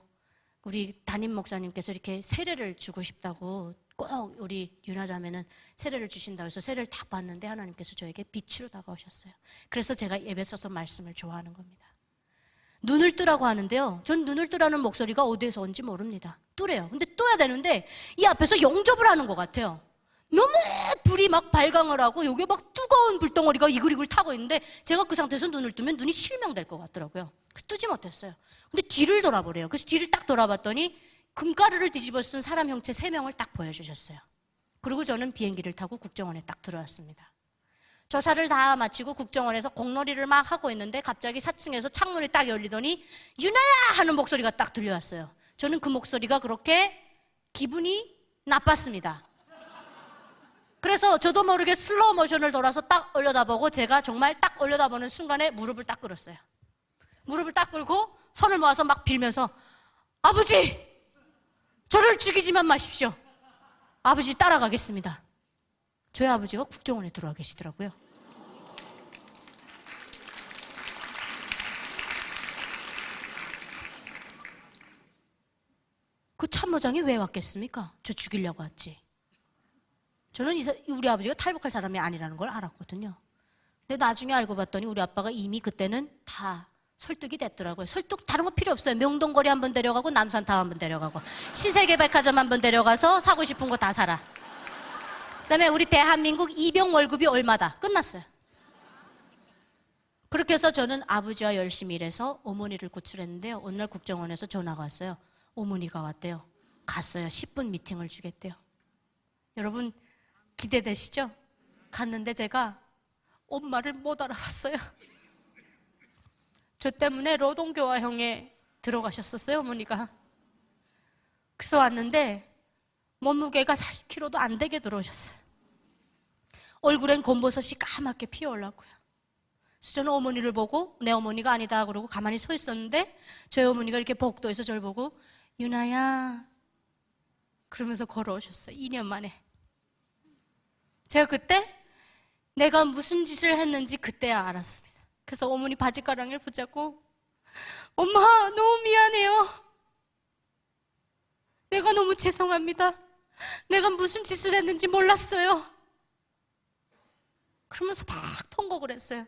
우리 담임 목사님께서 이렇게 세례를 주고 싶다고, 꼭 우리 유나자매는 세례를 주신다고 해서 세례를 다 받는데 하나님께서 저에게 빛으로 다가오셨어요. 그래서 제가 에베소서 말씀을 좋아하는 겁니다. 눈을 뜨라고 하는데요, 전 눈을 뜨라는 목소리가 어디에서 온지 모릅니다. 뜨래요. 근데 떠야 되는데 이 앞에서 영접을 하는 것 같아요. 너무 불이 막 발광을 하고 여기에 막 뜨거운 불덩어리가 이글이글 타고 있는데 제가 그 상태에서 눈을 뜨면 눈이 실명될 것 같더라고요. 그래서 뜨지 못했어요. 근데 뒤를 돌아보래요. 그래서 뒤를 딱 돌아봤더니 금가루를 뒤집어 쓴 사람 형체 3명을 딱 보여주셨어요. 그리고 저는 비행기를 타고 국정원에 딱 들어왔습니다. 조사를 다 마치고 국정원에서 공놀이를 막 하고 있는데 갑자기 4층에서 창문이 딱 열리더니 유나야 하는 목소리가 딱 들려왔어요. 저는 그 목소리가 그렇게 기분이 나빴습니다. 그래서 저도 모르게 슬로우 모션을 돌아서 딱 올려다보고 제가 정말 딱 올려다보는 순간에 무릎을 딱 꿇었어요. 무릎을 딱 꿇고 손을 모아서 막 빌면서 아버지! 저를 죽이지만 마십시오. 아버지 따라가겠습니다. 저희 아버지가 국정원에 들어와 계시더라고요. 그 참모장이 왜 왔겠습니까? 저 죽이려고 왔지. 저는 우리 아버지가 탈북할 사람이 아니라는 걸 알았거든요. 근데 나중에 알고 봤더니 우리 아빠가 이미 그때는 다 설득이 됐더라고요. 설득 다른 거 필요 없어요. 명동거리 한번 데려가고 남산타워 한번 데려가고 신세계백화점 한번 데려가서 사고 싶은 거 다 사라. 그다음에 우리 대한민국 이병 월급이 얼마다. 끝났어요. 그렇게 해서 저는 아버지와 열심히 일해서 어머니를 구출했는데요. 어느 날 국정원에서 전화가 왔어요. 어머니가 왔대요. 갔어요. 10분 미팅을 주겠대요. 여러분 기대되시죠? 갔는데 제가 엄마를 못 알아봤어요. 저 때문에 노동교화형에 들어가셨었어요, 어머니가. 그래서 왔는데 몸무게가 40kg도 안 되게 들어오셨어요. 얼굴엔 곰버섯이 까맣게 피어올랐고요. 그래서 저는 어머니를 보고 내 어머니가 아니다 그러고 가만히 서 있었는데 저희 어머니가 이렇게 복도에서 저를 보고 유나야 그러면서 걸어오셨어요. 2년 만에. 제가 그때 내가 무슨 짓을 했는지 그때야 알았습니다. 그래서 어머니 바지가랑이를 붙잡고 엄마 너무 미안해요. 내가 너무 죄송합니다. 내가 무슨 짓을 했는지 몰랐어요. 그러면서 막 통곡을 했어요.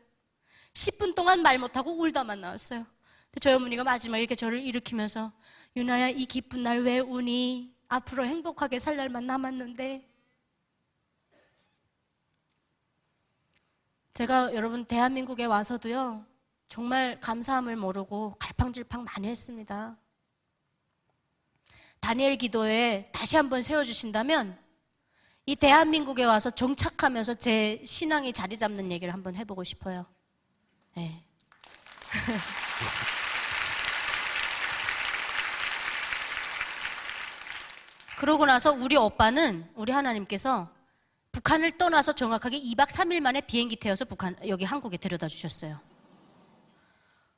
10분 동안 말 못하고 울다만 나왔어요. 근데 저희 어머니가 마지막에 이렇게 저를 일으키면서 유나야 이 기쁜 날 왜 우니? 앞으로 행복하게 살 날만 남았는데. 제가 여러분 대한민국에 와서도요 정말 감사함을 모르고 갈팡질팡 많이 했습니다. 다니엘 기도에 다시 한번 세워주신다면 이 대한민국에 와서 정착하면서 제 신앙이 자리 잡는 얘기를 한번 해보고 싶어요. 네. 그러고 나서 우리 오빠는 우리 하나님께서 북한을 떠나서 정확하게 2박 3일 만에 비행기 태워서 여기 한국에 데려다 주셨어요.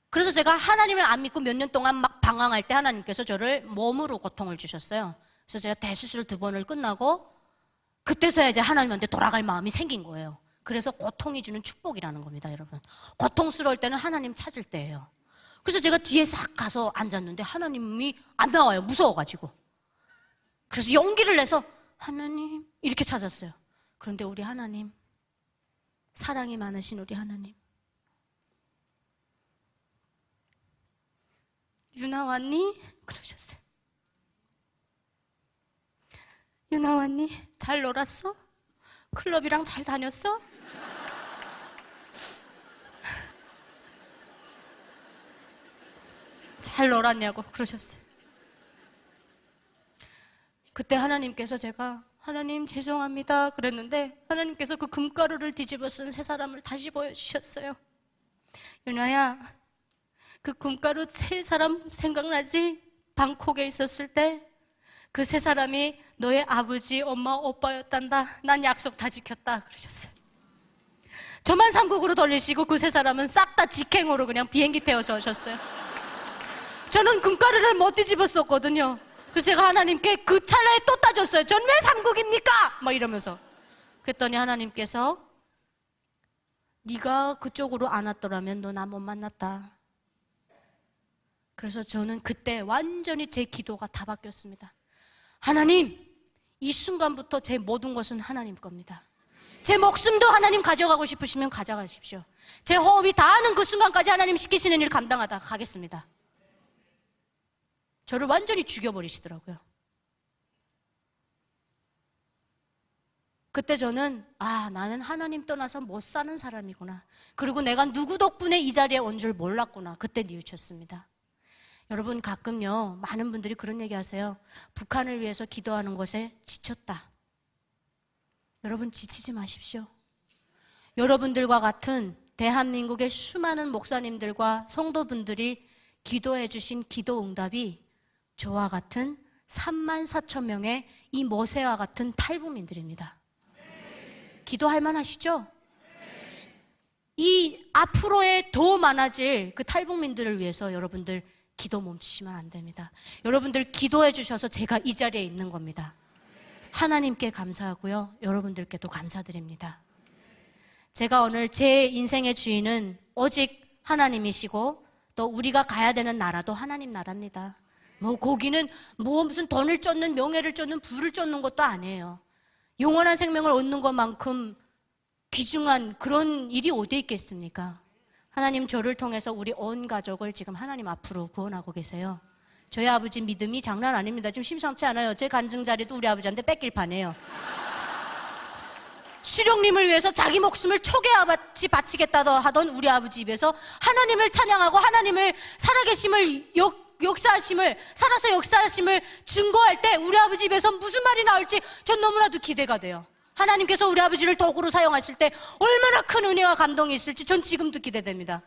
그래서 제가 하나님을 안 믿고 몇 년 동안 막 방황할 때 하나님께서 저를 몸으로 고통을 주셨어요. 그래서 제가 대수술 2번을 끝나고 그때서야 이제 하나님한테 돌아갈 마음이 생긴 거예요. 그래서 고통이 주는 축복이라는 겁니다, 여러분. 고통스러울 때는 하나님 찾을 때예요. 그래서 제가 뒤에 싹 가서 앉았는데 하나님이 안 나와요, 무서워가지고. 그래서 용기를 내서 하나님 이렇게 찾았어요. 그런데 우리 하나님, 사랑이 많으신 우리 하나님, 유나 왔니? 그러셨어요. 유나 왔니? 잘 놀았어? 클럽이랑 잘 다녔어? 잘 놀았냐고 그러셨어요. 그때 하나님께서 제가 하나님 죄송합니다 그랬는데 하나님께서 그 금가루를 뒤집어 쓴 세 사람을 다시 보여주셨어요. 유나야 그 금가루 세 사람 생각나지? 방콕에 있었을 때 그 세 사람이 너의 아버지, 엄마, 오빠였단다. 난 약속 다 지켰다 그러셨어요. 저만 삼국으로 돌리시고 그 세 사람은 싹 다 직행으로 그냥 비행기 태워서 오셨어요. 저는 금가루를 못 뒤집었었거든요. 그래서 제가 하나님께 그 찰나에 또 따졌어요. 전 왜 삼국입니까? 막 이러면서. 그랬더니 하나님께서 네가 그쪽으로 안 왔더라면 너 나 못 만났다. 그래서 저는 그때 완전히 제 기도가 다 바뀌었습니다. 하나님, 이 순간부터 제 모든 것은 하나님 겁니다. 제 목숨도 하나님 가져가고 싶으시면 가져가십시오. 제 호흡이 닿는 그 순간까지 하나님 시키시는 일 감당하다 가겠습니다. 저를 완전히 죽여버리시더라고요. 그때 저는 나는 하나님 떠나서 못 사는 사람이구나. 그리고 내가 누구 덕분에 이 자리에 온 줄 몰랐구나. 그때 뉘우쳤습니다. 여러분 가끔요 많은 분들이 그런 얘기 하세요. 북한을 위해서 기도하는 것에 지쳤다. 여러분 지치지 마십시오. 여러분들과 같은 대한민국의 수많은 목사님들과 성도분들이 기도해 주신 기도 응답이 저와 같은 3만 4천 명의 이 모세와 같은 탈북민들입니다. 기도할 만하시죠? 이 앞으로의 더 많아질 그 탈북민들을 위해서 여러분들 기도 멈추시면 안 됩니다. 여러분들 기도해 주셔서 제가 이 자리에 있는 겁니다. 하나님께 감사하고요, 여러분들께도 감사드립니다. 제가 오늘 제 인생의 주인은 오직 하나님이시고 또 우리가 가야 되는 나라도 하나님 나라입니다. 뭐 거기는 뭐 무슨 돈을 쫓는, 명예를 쫓는, 부를 쫓는 것도 아니에요. 영원한 생명을 얻는 것만큼 귀중한 그런 일이 어디 있겠습니까? 하나님 저를 통해서 우리 온 가족을 지금 하나님 앞으로 구원하고 계세요. 저희 아버지 믿음이 장난 아닙니다. 지금 심상치 않아요. 제 간증 자리도 우리 아버지한테 뺏길 판이에요. 수령님을 위해서 자기 목숨을 초계같이 바치겠다 하던 우리 아버지 입에서 하나님을 찬양하고 하나님을 살아계심을 역사하심을, 살아서 역사하심을 증거할 때 우리 아버지 입에서 무슨 말이 나올지 전 너무나도 기대가 돼요. 하나님께서 우리 아버지를 도구로 사용하실 때 얼마나 큰 은혜와 감동이 있을지 전 지금도 기대됩니다.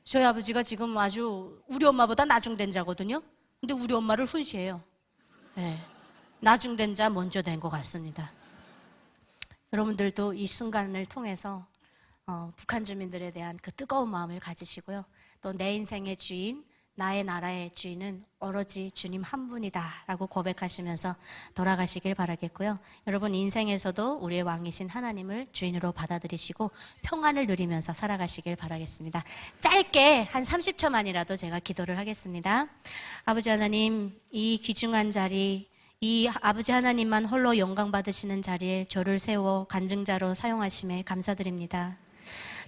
저희 아버지가 지금 아주 우리 엄마보다 나중된 자거든요. 근데 우리 엄마를 훈시해요. 네, 나중된 자 먼저 된 것 같습니다. 여러분들도 이 순간을 통해서 북한 주민들에 대한 그 뜨거운 마음을 가지시고요, 또 내 인생의 주인, 나의 나라의 주인은 오로지 주님 한 분이다 라고 고백하시면서 돌아가시길 바라겠고요, 여러분 인생에서도 우리의 왕이신 하나님을 주인으로 받아들이시고 평안을 누리면서 살아가시길 바라겠습니다. 짧게 한 30초만이라도 제가 기도를 하겠습니다. 아버지 하나님, 이 귀중한 자리, 이 아버지 하나님만 홀로 영광 받으시는 자리에 저를 세워 간증자로 사용하심에 감사드립니다.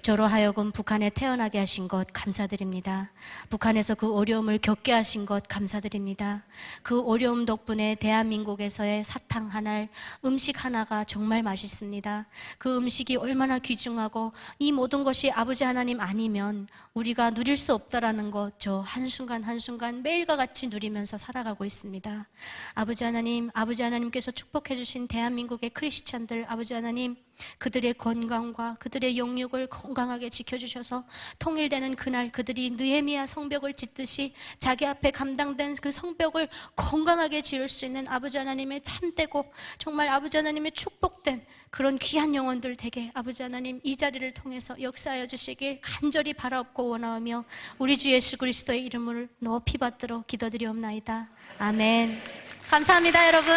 저로 하여금 북한에 태어나게 하신 것 감사드립니다. 북한에서 그 어려움을 겪게 하신 것 감사드립니다. 그 어려움 덕분에 대한민국에서의 사탕 하나, 음식 하나가 정말 맛있습니다. 그 음식이 얼마나 귀중하고 이 모든 것이 아버지 하나님 아니면 우리가 누릴 수 없다라는 것, 저 한순간 한순간 매일과 같이 누리면서 살아가고 있습니다. 아버지 하나님, 아버지 하나님께서 축복해 주신 대한민국의 크리스찬들, 아버지 하나님, 그들의 건강과 그들의 영육을 건강하게 지켜주셔서 통일되는 그날 그들이 느헤미야 성벽을 짓듯이 자기 앞에 감당된 그 성벽을 건강하게 지을 수 있는 아버지 하나님의 참되고 정말 아버지 하나님의 축복된 그런 귀한 영혼들 되게 아버지 하나님 이 자리를 통해서 역사하여 주시길 간절히 바라옵고 원하오며 우리 주 예수 그리스도의 이름을 높이 받들어 기도드리옵나이다. 아멘. 감사합니다, 여러분.